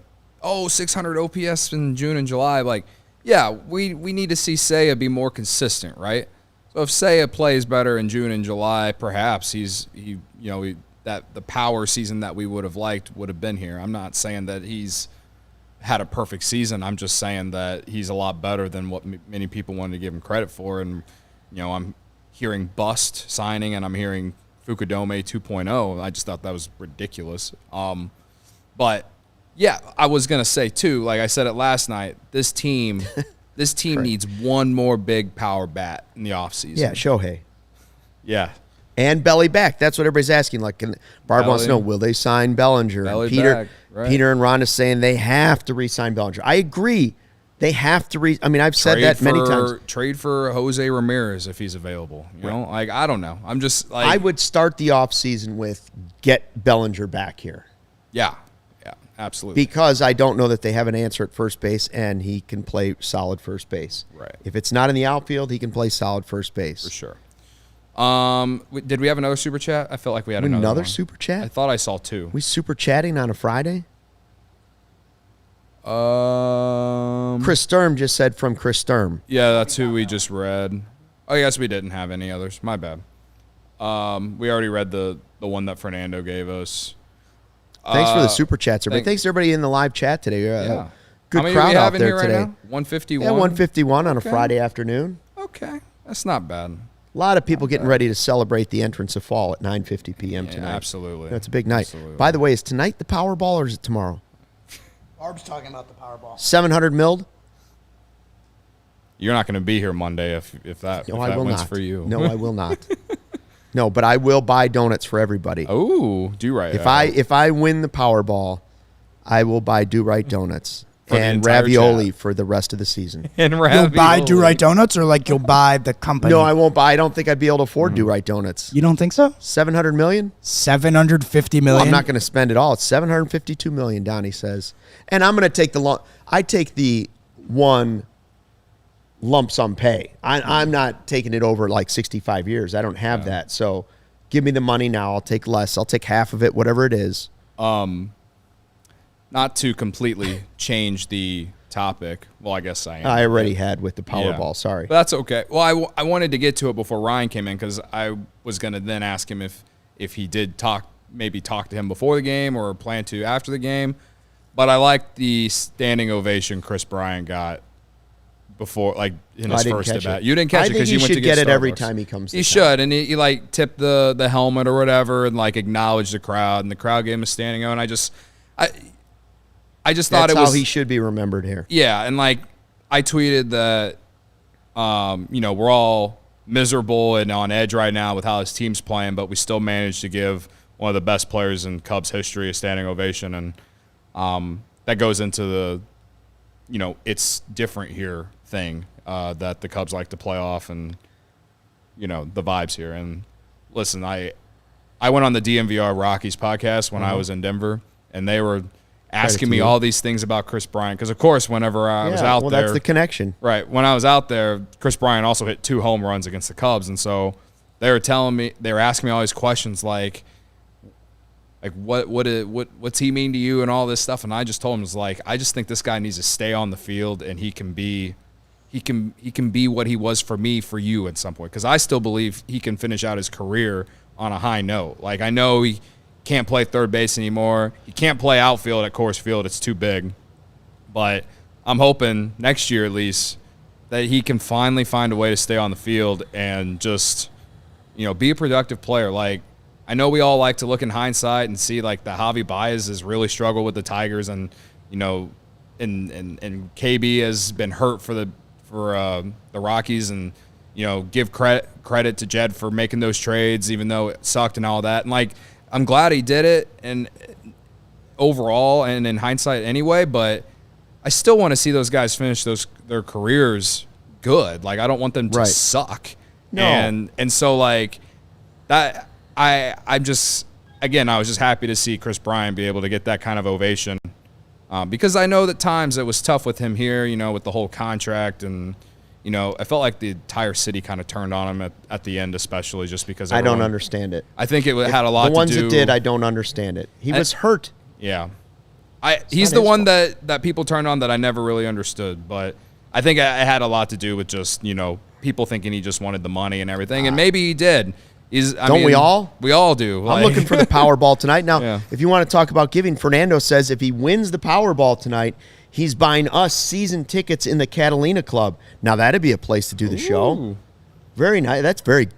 600 OPS in June and July. Like, Yeah, we need to see Seiya be more consistent, right? So if Seiya plays better in June and July, perhaps the power season that we would have liked would have been here. I'm not saying that he's had a perfect season. I'm just saying that he's a lot better than what many people wanted to give him credit for. And I'm hearing bust signing, and I'm hearing Fukudome 2.0. I just thought that was ridiculous. But yeah, I was gonna say too, like I said it last night, this team needs one more big power bat in the offseason. Yeah, Shohei. Yeah. And belly back. That's what everybody's asking. Like, Barb wants to know, will they sign Bellinger? Belly And Peter, back, right. Peter and Ron is saying they have to re-sign Bellinger. I agree. They have to I've said that many times. Trade for Jose Ramirez if he's available. You know, like, I don't know. I'm just like, I would start the offseason with get Bellinger back here. Yeah, absolutely. Because I don't know that they have an answer at first base, and he can play solid first base. Right. If it's not in the outfield, he can play solid first base. For sure. Did we have another super chat? I felt like we had another one. Super chat? I thought I saw two. We super chatting on a Friday? Chris Sturm just said from Chris Sturm. Yeah, that's who we just read. Oh, yes, we didn't have any others. My bad. We already read the one that Fernando gave us. Thanks for the super chats, everybody. Thanks to everybody in the live chat today. Yeah. Good How many crowd do we have out in there here today. right now? 151? Yeah, 151 on a Okay. Friday afternoon. Okay, that's not bad. A lot of people getting ready to celebrate the entrance of fall at 9:50 p.m. tonight. Absolutely. That's a big night. Absolutely. By the way, is tonight the Powerball or is it tomorrow? Barb's talking about the Powerball. 700 milled? You're not going to be here Monday if that will wins not. for you. No, I will not. No, but I will buy donuts for everybody. Oh, do right. If I win the Powerball, I will buy Do Right donuts For the and entire ravioli chat. for the rest of the season. And You'll buy Do Right Donuts, or like you'll buy the company? No, I won't buy. I don't think I'd be able to afford Do Right donuts. You don't think so? 700 million? 750 million. Well, I'm not going to spend it all. It's 752 million, Donnie says. And I'm going to take I take the one lump sum pay. I'm not taking it over like 65 years. I don't have that. So give me the money now. I'll take less. I'll take half of it, whatever it is. Not to completely change the topic. Well, I guess I am. I already had with the Powerball. Yeah. Sorry. But that's okay. Well, I wanted to get to it before Ryan came in because I was going to then ask him if he did talk to him before the game or plan to after the game. But I like the standing ovation Chris Bryant got before, like in his first at bat. You didn't catch it because you went to get it every Starbucks. time he comes. He should, and he like tipped the helmet or whatever, and like acknowledged the crowd, and the crowd gave him a standing O. And I just thought it was how he should be remembered here. Yeah, and like I tweeted that, we're all miserable and on edge right now with how his team's playing, but we still managed to give one of the best players in Cubs history a standing ovation, and that goes into the, it's different here thing that the Cubs like to play off, and the vibes here. And listen, I went on the DMVR Rockies podcast when I was in Denver, and they were asking me all these things about Chris Bryant because, of course, whenever I was out there, that's the connection, right? When I was out there, Chris Bryant also hit 2 home runs against the Cubs, and so they were asking me all these questions like what's he mean to you and all this stuff, and I just told him, I just think this guy needs to stay on the field, and he can be what he was for me, for you at some point, because I still believe he can finish out his career on a high note. Like, I know he can't play third base anymore. He can't play outfield at Coors Field. It's too big. But I'm hoping next year at least that he can finally find a way to stay on the field and just, be a productive player. Like, I know we all like to look in hindsight and see like the Javi Baez has really struggled with the Tigers, and and KB has been hurt for the Rockies, and give credit to Jed for making those trades even though it sucked and all that. And like, I'm glad he did it, and overall and in hindsight anyway, but I still want to see those guys finish their careers good. Like, I don't want them to suck. No. And so like that, I was just happy to see Chris Bryant be able to get that kind of ovation, because I know that times it was tough with him here, with the whole contract, and I felt like the entire city kind of turned on him at the end, especially just because I don't understand it. I think it had a lot to do. The ones that did, I don't understand it. He was hurt. Yeah. He's the one that people turned on that I never really understood, but I think it had a lot to do with just, people thinking he just wanted the money and everything, and maybe he did. We all? We all do. I'm looking for the Powerball tonight. Now, Yeah. if you want to talk about giving, Fernando says if he wins the Powerball tonight, he's buying us season tickets in the Catalina Club. Now, that'd be a place to do the show. Ooh. Very nice. That's very,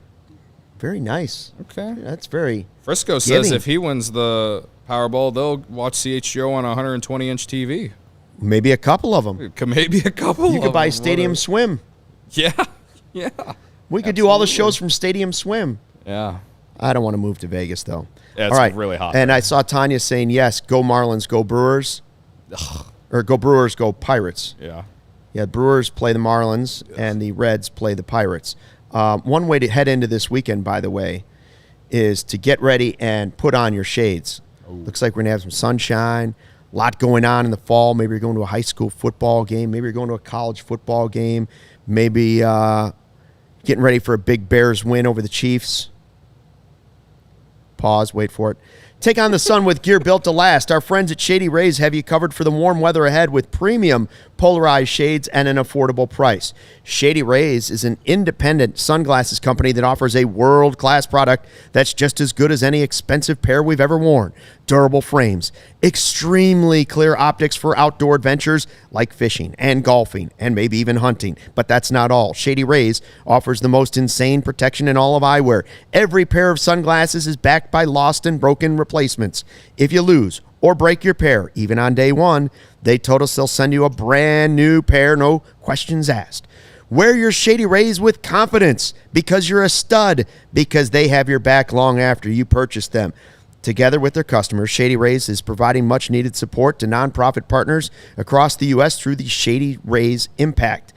very nice. Okay. That's very Frisco giving. says if he wins the Powerball, they'll watch CHGO on a 120-inch TV. Maybe a couple of them. Maybe a couple. You could buy them. Stadium Swim. Yeah. Yeah. We could do all the shows from Stadium Swim. Yeah. I don't want to move to Vegas, though. Yeah, it's all right. really hot. And I saw Tanya saying, yes, go Marlins, go Brewers. Or go Brewers, go Pirates. Yeah. Yeah, Brewers play the Marlins, and the Reds play the Pirates. One way to head into this weekend, by the way, is to get ready and put on your shades. Looks like we're going to have some sunshine, a lot going on in the fall. Maybe you're going to a high school football game. Maybe you're going to a college football game. Maybe getting ready for a big Bears win over the Chiefs. Pause, wait for it. Take on the sun with gear built to last. Our friends at Shady Rays have you covered for the warm weather ahead with premium polarized shades and an affordable price. Shady Rays is an independent sunglasses company that offers a world-class product that's just as good as any expensive pair we've ever worn. Durable frames, extremely clear optics for outdoor adventures like fishing and golfing and maybe even hunting. But that's not all. Shady Rays offers the most insane protection in all of eyewear. Every pair of sunglasses is backed by lost and broken replacements. If you lose or break your pair, even on day one, they told us they'll send you a brand new pair, no questions asked. Wear your Shady Rays with confidence because you're a stud, because they have your back long after you purchase them. Together with their customers, Shady Rays is providing much-needed support to nonprofit partners across the U.S. through the Shady Rays Impact.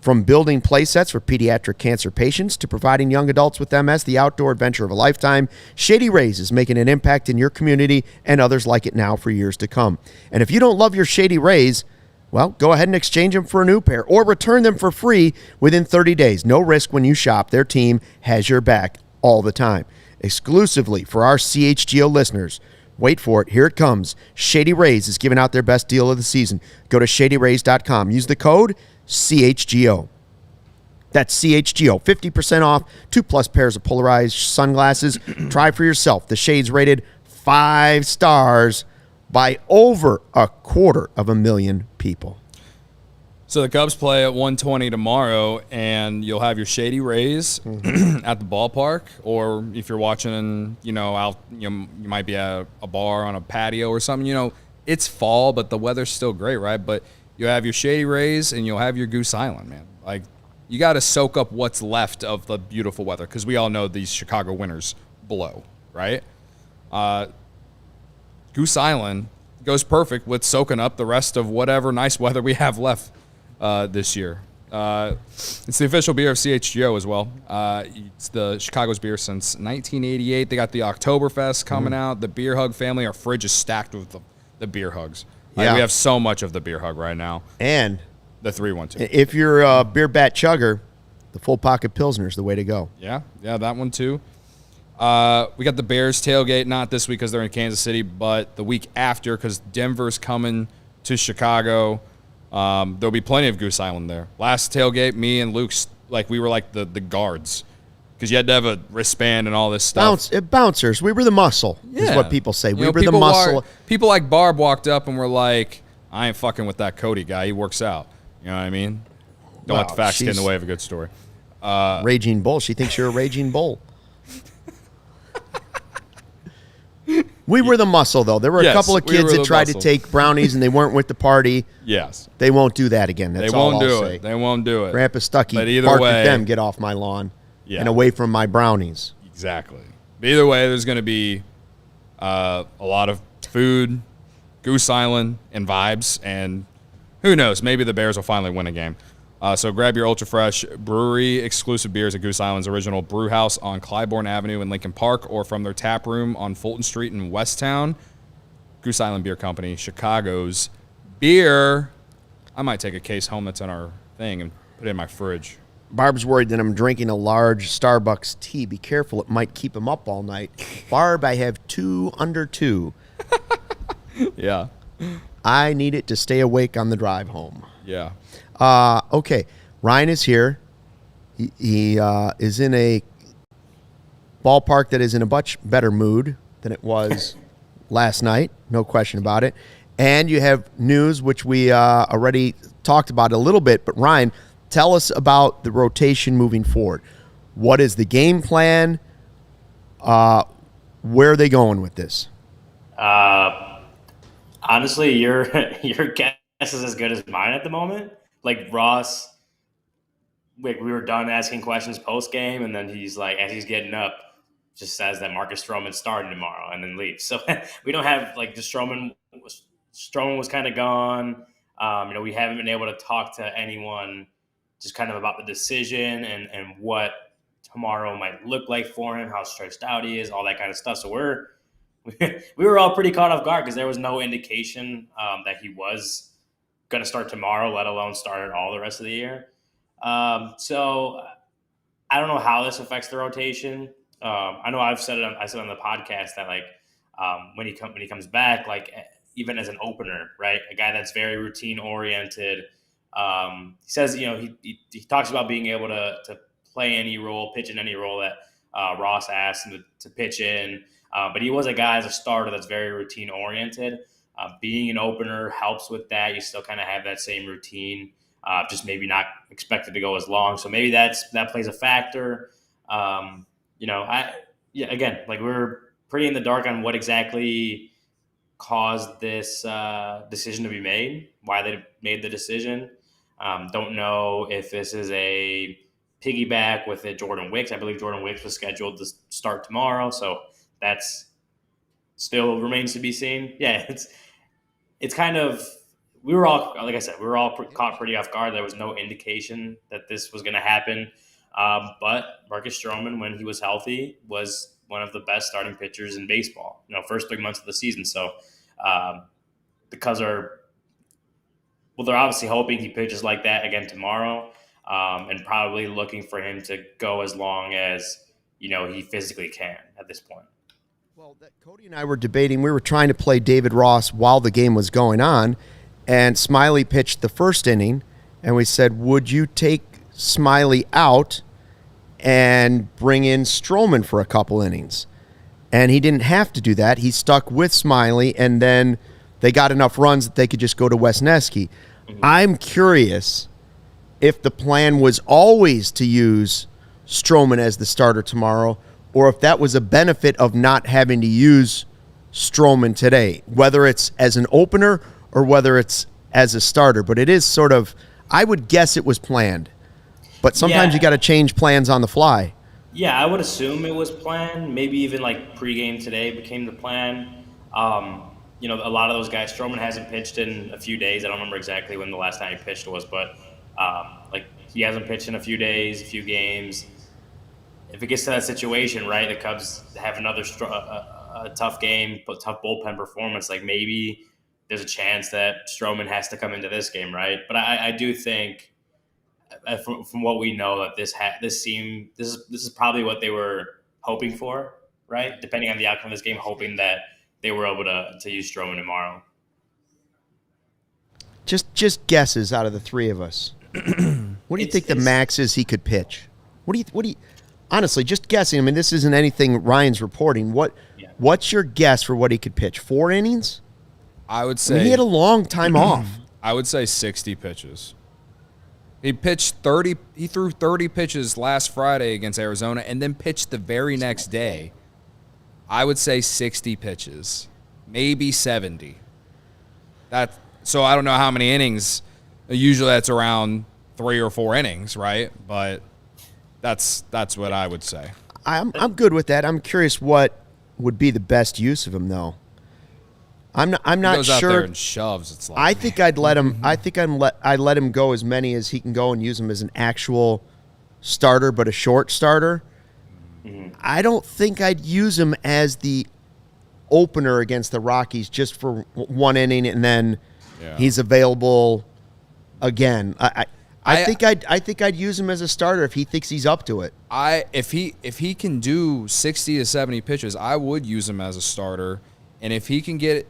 From building play sets for pediatric cancer patients to providing young adults with MS the outdoor adventure of a lifetime, Shady Rays is making an impact in your community and others like it now for years to come. And if you don't love your Shady Rays, well, go ahead and exchange them for a new pair or return them for free within 30 days. No risk when you shop. Their team has your back all the time. Exclusively for our CHGO listeners. Wait for it. Here it comes. Shady Rays is giving out their best deal of the season. Go to shadyrays.com. Use the code CHGO. That's CHGO. 50% off. 2+ pairs of polarized sunglasses. Try for yourself. The shades rated 5 stars by over 250,000 people. So the Cubs play at 1:20 tomorrow, and you'll have your Shady Rays at the ballpark, or if you're watching, out, you might be at a bar on a patio or something. It's fall, but the weather's still great, right? But you'll have your Shady Rays, and you'll have your Goose Island, man. Like, you got to soak up what's left of the beautiful weather, because we all know these Chicago winters blow, right? Goose Island goes perfect with soaking up the rest of whatever nice weather we have left this year. It's the official beer of CHGO as well. It's the Chicago's beer since 1988. They got the Oktoberfest coming out. The Beer Hug family, our fridge is stacked with the beer hugs. Yeah. We have so much of the beer hug right now. And the 312. if you're a beer bat chugger, the full pocket Pilsner is the way to go. Yeah, that one too. We got the Bears tailgate, not this week because they're in Kansas City, but the week after because Denver's coming to Chicago. There'll be plenty of Goose Island there. Last tailgate, me and Luke, we were like the guards because you had to have a wristband and all this stuff. Bouncers. We were the muscle, is what people say. We were the muscle. People like Barb walked up and were like, I ain't fucking with that Cody guy. He works out. You know what I mean? Don't let the facts get in the way of a good story. Raging bull. She thinks you're a raging bull. We were the muscle, though. There were a couple of kids that tried to take brownies and they weren't with the party. Yes. They won't do that again. That's all I'll say. They won't do it. Grandpa Stuckey barked at them, get off my lawn and away from my brownies. Exactly. But either way, there's going to be a lot of food, Goose Island, and vibes. And who knows, maybe the Bears will finally win a game. So grab your Ultra Fresh brewery exclusive beers at Goose Island's original brew house on Clybourne Avenue in Lincoln Park or from their tap room on Fulton Street in Westtown. Goose Island Beer Company, Chicago's beer. I might take a case home that's in our thing and put it in my fridge. Barb's worried that I'm drinking a large Starbucks tea. Be careful, it might keep him up all night. Barb, I have 2 under 2. Yeah. I need it to stay awake on the drive home. Yeah. Okay. Ryan is here. He is in a ballpark that is in a much better mood than it was last night. No question about it. And you have news, which we already talked about a little bit. But, Ryan, tell us about the rotation moving forward. What is the game plan? Where are they going with this? Honestly, your guess is as good as mine at the moment. Like Ross, we were done asking questions post game, and then he's like, as he's getting up, just says that Marcus Stroman's starting tomorrow, and then leaves. So we don't have like the Stroman was kind of gone. We haven't been able to talk to anyone just kind of about the decision and what tomorrow might look like for him, how stretched out he is, all that kind of stuff. So we were all pretty caught off guard because there was no indication that he was going to start tomorrow, let alone start at all the rest of the year. So I don't know how this affects the rotation. I know I said on the podcast that like when he comes back, like even as an opener, right, a guy that's very routine oriented. He says he talks about being able to play any role, pitch in any role that Ross asked him to pitch in. But he was a guy as a starter that's very routine oriented. Being an opener helps with that. You still kind of have that same routine, just maybe not expected to go as long. So maybe that plays a factor. Again, like we're pretty in the dark on what exactly caused this decision to be made, why they made the decision. Don't know if this is a piggyback with Jordan Wicks. I believe Jordan Wicks was scheduled to start tomorrow, so that's still remains to be seen. Yeah, it's kind of we were all caught pretty off guard. There was no indication that this was going to happen. But Marcus Stroman, when he was healthy, was one of the best starting pitchers in baseball. First 3 months of the season. So they're obviously hoping he pitches like that again tomorrow, and probably looking for him to go as long as he physically can at this point. Well, Cody and I were debating. We were trying to play David Ross while the game was going on, and Smiley pitched the first inning, and we said, would you take Smiley out and bring in Stroman for a couple innings? And he didn't have to do that. He stuck with Smiley, and then they got enough runs that they could just go to Wesneski. Mm-hmm. I'm curious if the plan was always to use Stroman as the starter tomorrow, or if that was a benefit of not having to use Stroman today, whether it's as an opener or whether it's as a starter. But it is sort of, I would guess it was planned. But sometimes you got to change plans on the fly. Yeah, I would assume it was planned. Maybe even like pregame today became the plan. A lot of those guys, Stroman hasn't pitched in a few days. I don't remember exactly when the last time he pitched was, but he hasn't pitched in a few days, a few games. If it gets to that situation, right, the Cubs have another a tough game, tough bullpen performance, like maybe there's a chance that Stroman has to come into this game, right? But I do think, from what we know, that this is probably what they were hoping for, right? Depending on the outcome of this game, hoping that they were able to use Stroman tomorrow. Just guesses out of the three of us. What do you think the max is he could pitch? What do you honestly, just guessing? I mean, this isn't anything Ryan's reporting. What's your guess for what he could pitch? 4 innings? I would say he had a long time off. I would say 60 pitches. He pitched 30. He threw 30 pitches last Friday against Arizona, and then pitched the very next day. I would say 60 pitches, maybe 70. So I don't know how many innings. Usually that's around 3 or 4 innings, right? But that's what I would say. I'm good with that. I'm curious what would be the best use of him, though. I'm not he goes sure. Out there and shoves. It's like, I think I'd let him. I think I'd let him go as many as he can go and use him as an actual starter, but a short starter. Mm-hmm. I don't think I'd use him as the opener against the Rockies just for 1 inning and then he's available again. I think I'd use him as a starter if he thinks he's up to it. If he can do 60 to 70 pitches, I would use him as a starter, and if he can get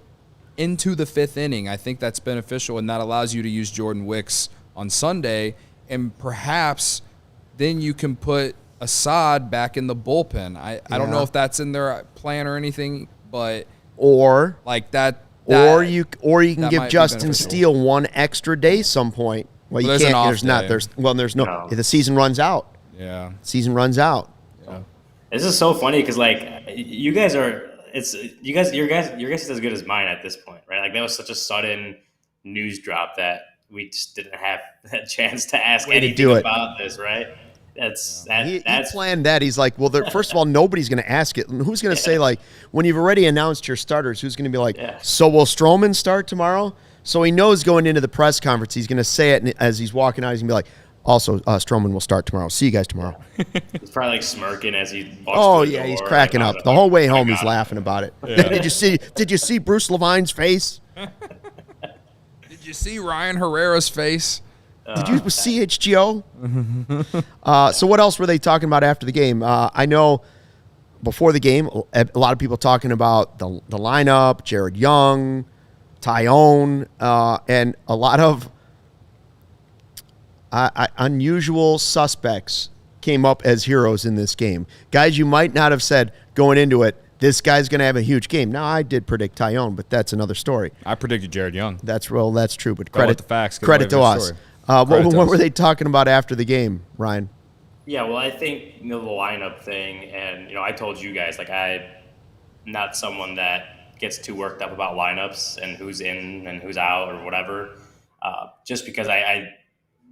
into the 5th inning. I think that's beneficial, and that allows you to use Jordan Wicks on Sunday, and perhaps then you can put Assad back in the bullpen. I don't know if that's in their plan or anything, but or like that or you can give Justin Steele one extra day some point. Well, you can't. There's no. The season runs out. Yeah, season runs out. Yeah. This is so funny because you guys are. Your guess is as good as mine at this point, right? Like that was such a sudden news drop that we just didn't have a chance to ask anything about this, right? He planned that. He's like, well, first of all, nobody's going to ask it. And who's going to say, like, when you've already announced your starters, who's going to be like, so will Stroman start tomorrow? So he knows going into the press conference, he's going to say it, and as he's walking out, he's going to be like, also, Stroman will start tomorrow. See you guys tomorrow. He's probably like smirking as he walks through the door. He's cracking up. The whole way home, he's laughing about it. Yeah. Did you see Bruce Levine's face? Did you see Ryan Herrera's face? Did you see CHGO? So what else were they talking about after the game? I know before the game, a lot of people talking about the lineup, Jared Young, Taillon, and a lot of unusual suspects came up as heroes in this game. Guys you might not have said going into it, this guy's going to have a huge game. Now, I did predict Taillon, but that's another story. I predicted Jared Young. That's true, but credit the facts. Credit to us. What were they talking about after the game, Ryan? Yeah, well, I think the lineup thing, and I told you guys I'm not someone that gets too worked up about lineups and who's in and who's out or whatever. Just because I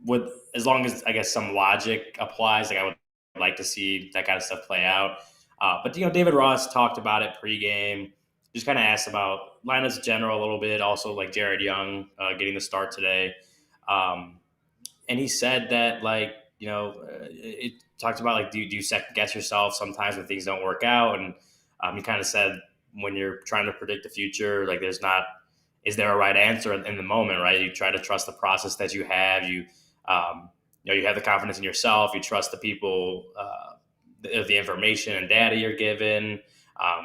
would, as long as I guess some logic applies, I would like to see that kind of stuff play out. But David Ross talked about it pregame. Just kind of asked about lineups in general a little bit. Also, like Jared Young getting the start today. And he said that, it talked about, do you second guess yourself sometimes when things don't work out? And he kind of said when you're trying to predict the future, is there a right answer in the moment, right? You try to trust the process that you have. You have the confidence in yourself. You trust the people, the information and data you're given,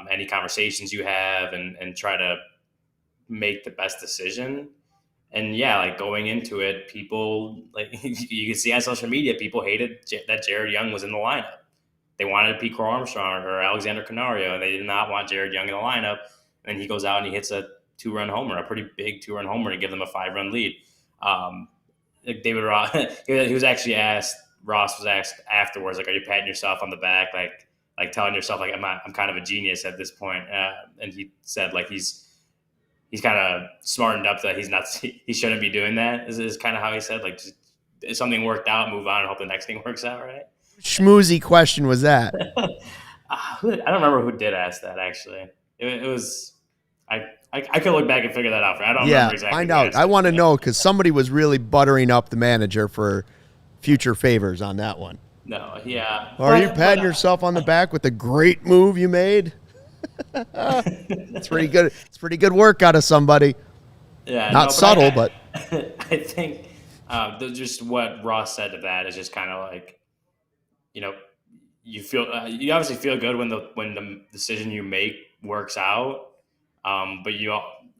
any conversations you have, and try to make the best decision. And going into it, people you can see on social media, people hated that Jared Young was in the lineup. They wanted Pete Crow Armstrong or Alexander Canario. They did not want Jared Young in the lineup. And he goes out and he hits a 2-run homer, a pretty big 2-run homer to give them a 5-run lead. David Ross, he was actually asked. Ross was asked afterwards, are you patting yourself on the back, like telling yourself I'm kind of a genius at this point? And he said he's kind of smartened up that he shouldn't be doing that. Is kind of how he said, just, if something worked out, move on and hope the next thing works out, right? Schmoozy question was that? I don't remember who did ask that, actually. It was I could look back and figure that out. I don't remember exactly. Find out. I want to know because somebody was really buttering up the manager for future favors on that one. No, yeah. Are you patting yourself on the back with the great move you made? It's pretty good. It's pretty good work out of somebody. Yeah, not subtle, but I think just what Ross said to that is just kind of you feel you obviously feel good when the decision you make works out, but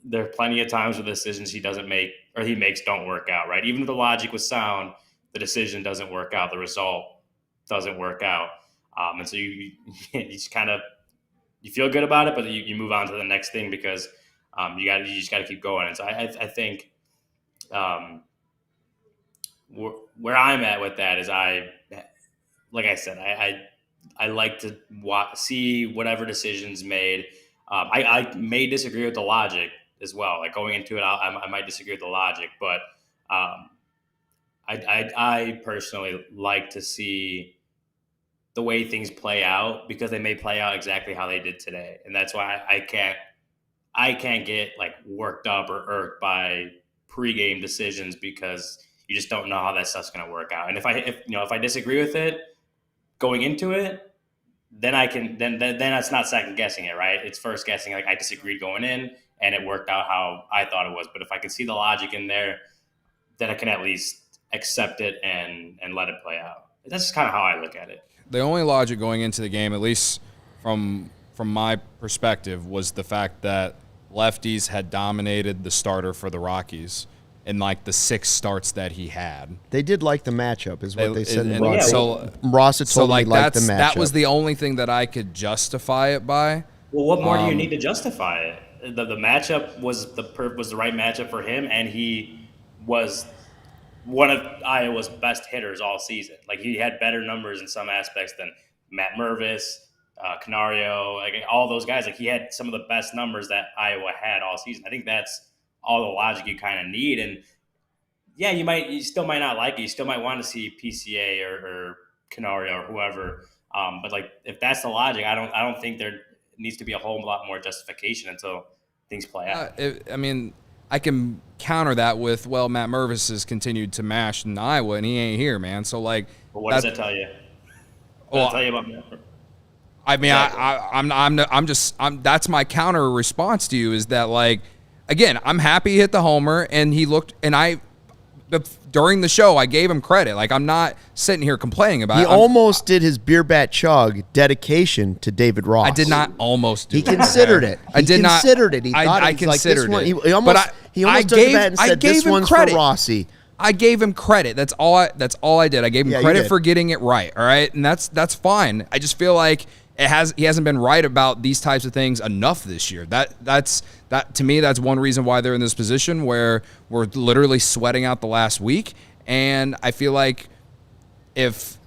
there are plenty of times where the decisions he doesn't make or he makes don't work out, right? Even if the logic was sound, the decision doesn't work out, the result doesn't work out, and so you just kind of. You feel good about it, but you move on to the next thing because you just got to keep going. And so I think where I'm at with that is like I said, I like to see whatever decisions made. I may disagree with the logic as well. Going into it, I might disagree with the logic, but I personally like to see the way things play out because they may play out exactly how they did today. And that's why I can't get worked up or irked by pregame decisions because you just don't know how that stuff's going to work out. And if I disagree with it going into it, then then that's not second guessing it, right? It's first guessing. I disagreed going in and it worked out how I thought it was. But if I can see the logic in there, then I can at least accept it and let it play out. That's just kind of how I look at it. The only logic going into the game, at least from my perspective, was the fact that lefties had dominated the starter for the Rockies in like the 6 starts that he had. They did like the matchup, is what they said. And Ross. so Ross had told me he liked the matchup. That was the only thing that I could justify it by. Well, what more do you need to justify it? The matchup was the right matchup for him, and he was one of Iowa's best hitters all season. Like, he had better numbers in some aspects than Matt Mervis, Canario, like all those guys. Like, he had some of the best numbers that Iowa had all season. I think that's all the logic you kind of need. And yeah, you still might not like it. You still might want to see PCA or Canario or whoever. But like, if that's the logic, I don't think there needs to be a whole lot more justification until things play out. I mean, I can counter that with, well, Matt Mervis has continued to mash in Iowa, and he ain't here, man. So like, but what does that tell you? What does that tell you about Matt? I mean, that's my counter response to you is that, like, again, I'm happy he hit the homer, and he looked, and during the show, I gave him credit. Like, I'm not sitting here complaining about it. He almost did his beer bat chug dedication to David Ross. I did not almost do He that. considered it. I did not. Considered it. He thought I considered like, it. He almost took the bat and said, this one's for Rossi. I gave him credit. That's all I did. I gave him credit for getting it right. All right, and that's fine. I just feel like he hasn't been right about these types of things enough this year. That to me, that's one reason why they're in this position where we're literally sweating out the last week. And I feel like if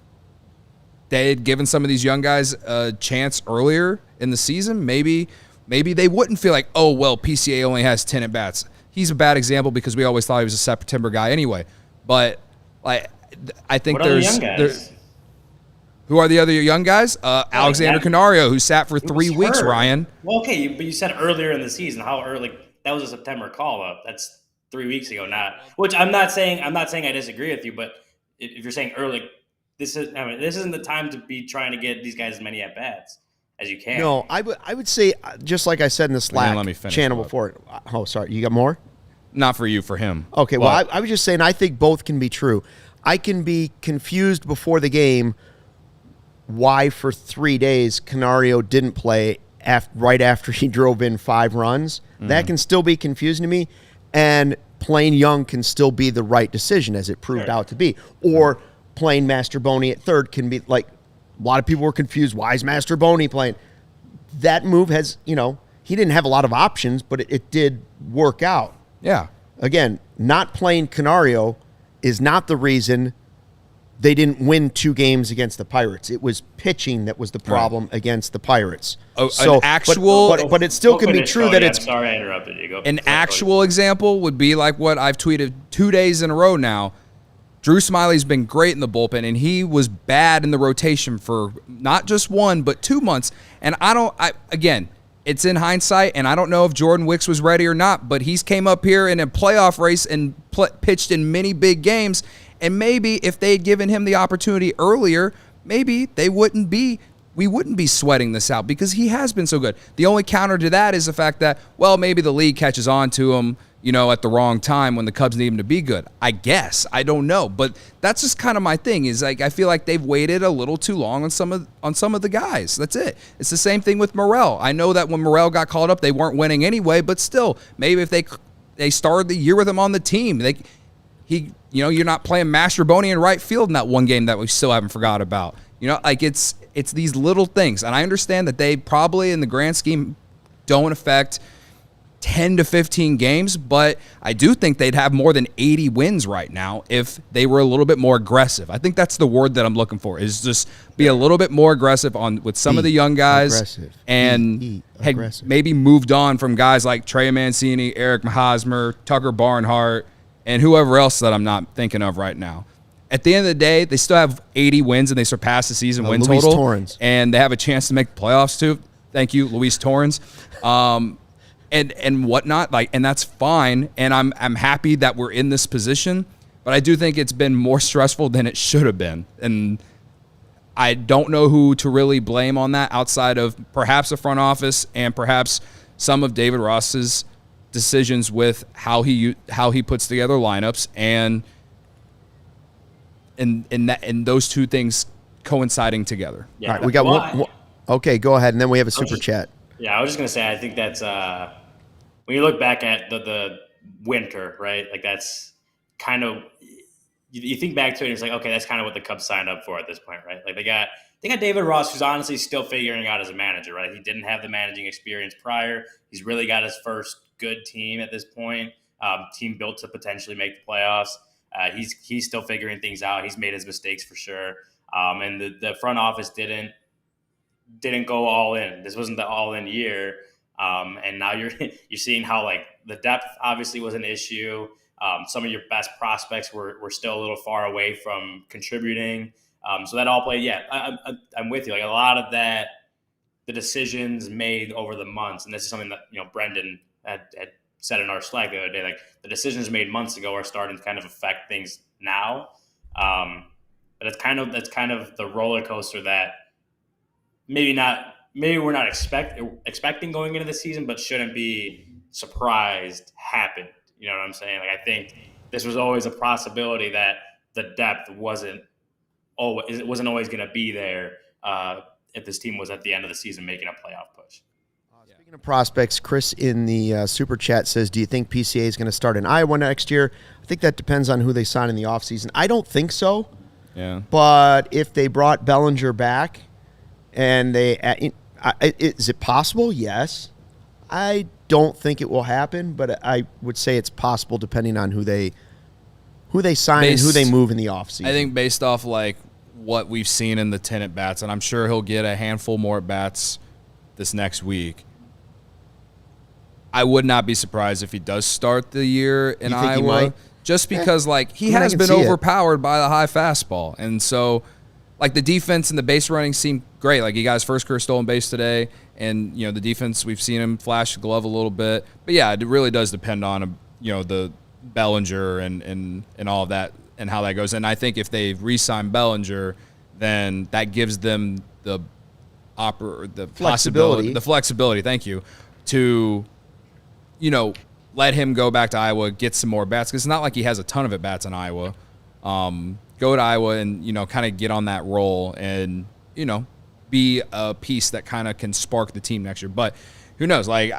they had given some of these young guys a chance earlier in the season, maybe they wouldn't feel like, oh, well, PCA only has 10 at-bats. He's a bad example because we always thought he was a September guy anyway. But like, I think who are the other young guys? Alexander Canario, who sat for 3 weeks, Ryan. Well, okay, but you said earlier in the season. How early? That was a September call-up. That's 3 weeks ago, which I'm not saying I disagree with you, but if you're saying early, this isn't the time to be trying to get these guys as many at-bats as you can. No, I would say, just like I said in the Slack channel before. Oh, sorry, you got more? Not for you, for him. Okay, well, I was just saying I think both can be true. I can be confused before the game why for 3 days Canario didn't play right after he drove in 5 runs. Mm-hmm. That can still be confusing to me, and playing Young can still be the right decision, as it proved out to be. Or playing Masterboni at third can be, like, a lot of people were confused. Why is Masterboni playing? That move has, he didn't have a lot of options, but it did work out. Yeah. Again, not playing Canario is not the reason they didn't win 2 games against the Pirates. It was pitching that was the problem against the Pirates. Oh, so, but it still can be true that it's. I'm sorry I interrupted you. An actual example would be like what I've tweeted 2 days in a row now. Drew Smiley's been great in the bullpen, and he was bad in the rotation for not just 1 but 2 months. And again, it's in hindsight, and I don't know if Jordan Wicks was ready or not, but he's came up here in a playoff race and pitched in many big games. And maybe if they'd given him the opportunity earlier, maybe we wouldn't be sweating this out because he has been so good. The only counter to that is the fact that, well, maybe the league catches on to him, at the wrong time when the Cubs need him to be good. I guess. I don't know. But that's just kind of my thing is, like, I feel like they've waited a little too long on some of the guys. That's it. It's the same thing with Morel. I know that when Morel got called up, they weren't winning anyway, but still, maybe if they started the year with him on the team, you're not playing Masterboni in right field in that one game that we still haven't forgot about. It's these little things. And I understand that they probably, in the grand scheme, don't affect 10 to 15 games, but I do think they'd have more than 80 wins right now if they were a little bit more aggressive. I think that's the word that I'm looking for, is just be a little bit more aggressive with some of the young guys and had maybe moved on from guys like Trey Mancini, Eric Hosmer, Tucker Barnhart, and whoever else that I'm not thinking of right now. At the end of the day, they still have 80 wins, and they surpass the season win Luis total. Torrens. And they have a chance to make the playoffs too. Thank you, Luis Torrens. And whatnot, and that's fine. And I'm happy that we're in this position, but I do think it's been more stressful than it should have been. And I don't know who to really blame on that outside of perhaps the front office and perhaps some of David Ross's decisions with how he puts together lineups and those two things coinciding together. Yeah. All right, we got one. Okay, go ahead, and then we have a super chat. Yeah, I was just gonna say I think that's when you look back at the winter, right? Like that's kind of you think back to it and it's like, okay, that's kind of what the Cubs signed up for at this point, right? Like they got David Ross, who's honestly still figuring out as a manager, right? He didn't have the managing experience prior. He's really got his first good team at this point. Team built to potentially make the playoffs. He's still figuring things out. He's made his mistakes for sure. And the front office didn't go all in. This wasn't the all in year. And now you're seeing how like the depth obviously was an issue. Some of your best prospects were still a little far away from contributing. So that all played. Yeah, I'm with you. Like a lot of that, the decisions made over the months, and this is something that Brendan had said in our Slack the other day. Like the decisions made months ago are starting to kind of affect things now. But that's kind of the roller coaster that maybe we're not expecting going into the season, but shouldn't be surprised happened. You know what I'm saying? Like I think this was always a possibility that the depth wasn't always going to be there if this team was at the end of the season making a playoff push. Speaking of prospects, Chris in the Super Chat says, do you think PCA is going to start in Iowa next year? I think that depends on who they sign in the offseason. I don't think so. Yeah. But if they brought Bellinger back and is it possible? Yes. I don't think it will happen, but I would say it's possible depending on who they sign and who they move in the offseason. I think based off like what we've seen in the 10 at-bats, and I'm sure he'll get a handful more at-bats this next week, I would not be surprised if he does start the year in Iowa, just because he has been overpowered by the high fastball. And so like the defense and the base running seem great. Like he got his first career stolen base today, and the defense, we've seen him flash the glove a little bit. But yeah, it really does depend on the Bellinger and all of that and how that goes. And I think if they re-sign Bellinger, then that gives them the flexibility. Thank you, to let him go back to Iowa, get some more bats, because it's not like he has a ton of at bats in Iowa. Go to Iowa and kind of get on that roll and be a piece that kind of can spark the team next year. But who knows? Like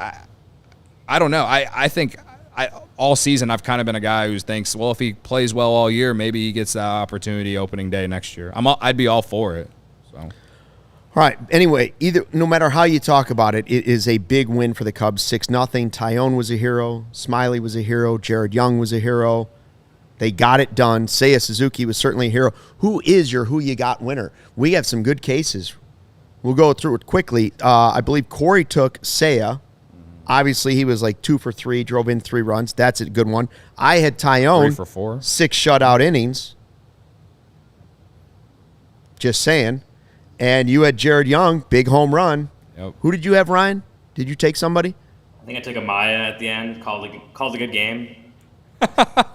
I don't know. I think all season I've kind of been a guy who thinks, well, if he plays well all year, maybe he gets that opportunity opening day next year. I'd be all for it. So. All right. Anyway, no matter how you talk about it, it is a big win for the Cubs. 6-0. Taillon was a hero. Smiley was a hero. Jared Young was a hero. They got it done. Seiya Suzuki was certainly a hero. Who is your who you got winner? We have some good cases. We'll go through it quickly. I believe Corey took Seiya. Obviously, he was like 2 for 3, drove in 3 runs. That's a good one. I had Taillon, 3 for 4, 6 shutout innings. Just saying. And you had Jared Young, big home run. Yep. Who did you have, Ryan? Did you take somebody? I think I took Amaya at the end. Called a good game.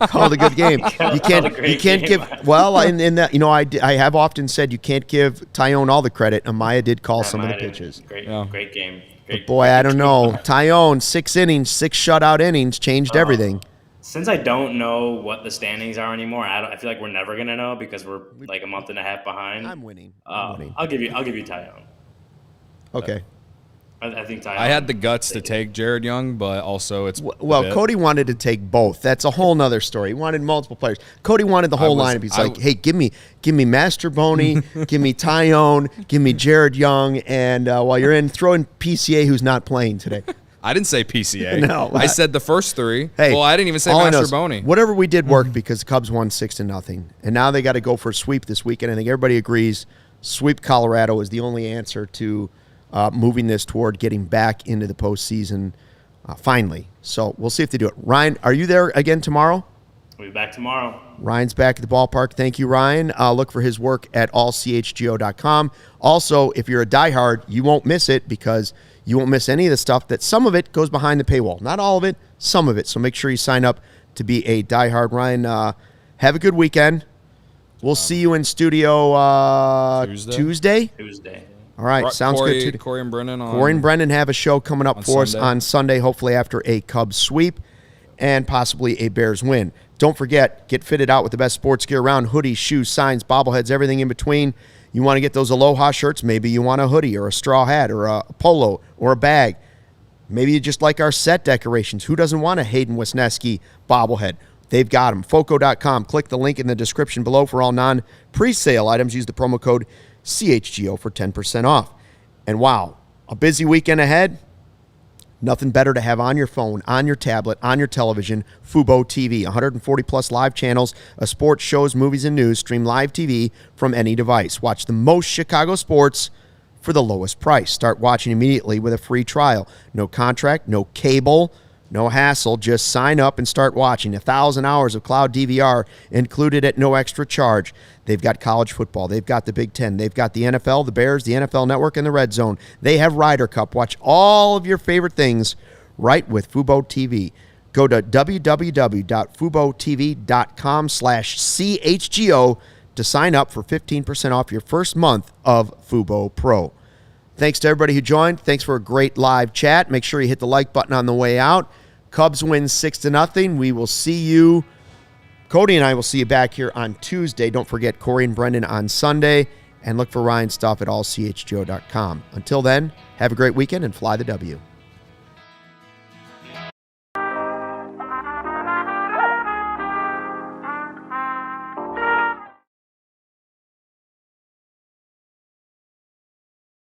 Called a good game. You can't give. Well, in that, I have often said you can't give Taillon all the credit. Amaya did call some of the pitches. Great game. But boy, I don't know. Taillon, 6 innings, 6 shutout innings, changed everything. Since I don't know what the standings are anymore, I feel like we're never gonna know because we're like a month and a half behind. I'm winning. I'll give you Taillon. Okay. I think Taillon. I had the guts to take Jared Young, but also it's Cody wanted to take both. That's a whole nother story. He wanted multiple players. Cody wanted the whole lineup. He's like, hey, give me Master Boney, give me Taillon, give me Jared Young, and while you're in, throw in PCA who's not playing today. I didn't say PCA. No, I said the first 3. Hey, well, I didn't even say Master Boney. Whatever we did worked because the Cubs won 6-0, and now they got to go for a sweep this weekend. I think everybody agrees sweep Colorado is the only answer to moving this toward getting back into the postseason finally. So we'll see if they do it. Ryan, are you there again tomorrow? We'll be back tomorrow. Ryan's back at the ballpark. Thank you, Ryan. Look for his work at allchgo.com. Also, if you're a diehard, you won't miss it because you won't miss any of the stuff that some of it goes behind the paywall. Not all of it, some of it. So make sure you sign up to be a diehard. Ryan, have a good weekend. We'll see you in studio Tuesday. All right, sounds good. Corey and Brennan have a show coming up for us on Sunday, hopefully after a Cubs sweep and possibly a Bears win. Don't forget, get fitted out with the best sports gear around: hoodies, shoes, signs, bobbleheads, everything in between. You want to get those Aloha shirts? Maybe you want a hoodie or a straw hat or a polo or a bag. Maybe you just like our set decorations. Who doesn't want a Hayden Wisniewski bobblehead? They've got them. Foco.com. Click the link in the description below for all non-presale items. Use the promo code CHGO for 10% off. And wow, a busy weekend ahead. Nothing better to have on your phone, on your tablet, on your television. Fubo TV, 140-plus live channels of sports, shows, movies, and news. Stream live TV from any device. Watch the most Chicago sports for the lowest price. Start watching immediately with a free trial. No contract, no cable, no hassle. Just sign up and start watching. 1,000 hours of cloud DVR included at no extra charge. They've got college football. They've got the Big Ten. They've got the NFL, the Bears, the NFL Network, and the Red Zone. They have Ryder Cup. Watch all of your favorite things right with Fubo TV. Go to www.FuboTV.com/CHGO to sign up for 15% off your first month of Fubo Pro. Thanks to everybody who joined. Thanks for a great live chat. Make sure you hit the like button on the way out. Cubs win 6-0. We will see you. Cody and I will see you back here on Tuesday. Don't forget Corey and Brendan on Sunday. And look for Ryan's stuff at allchgo.com. Until then, have a great weekend and fly the W.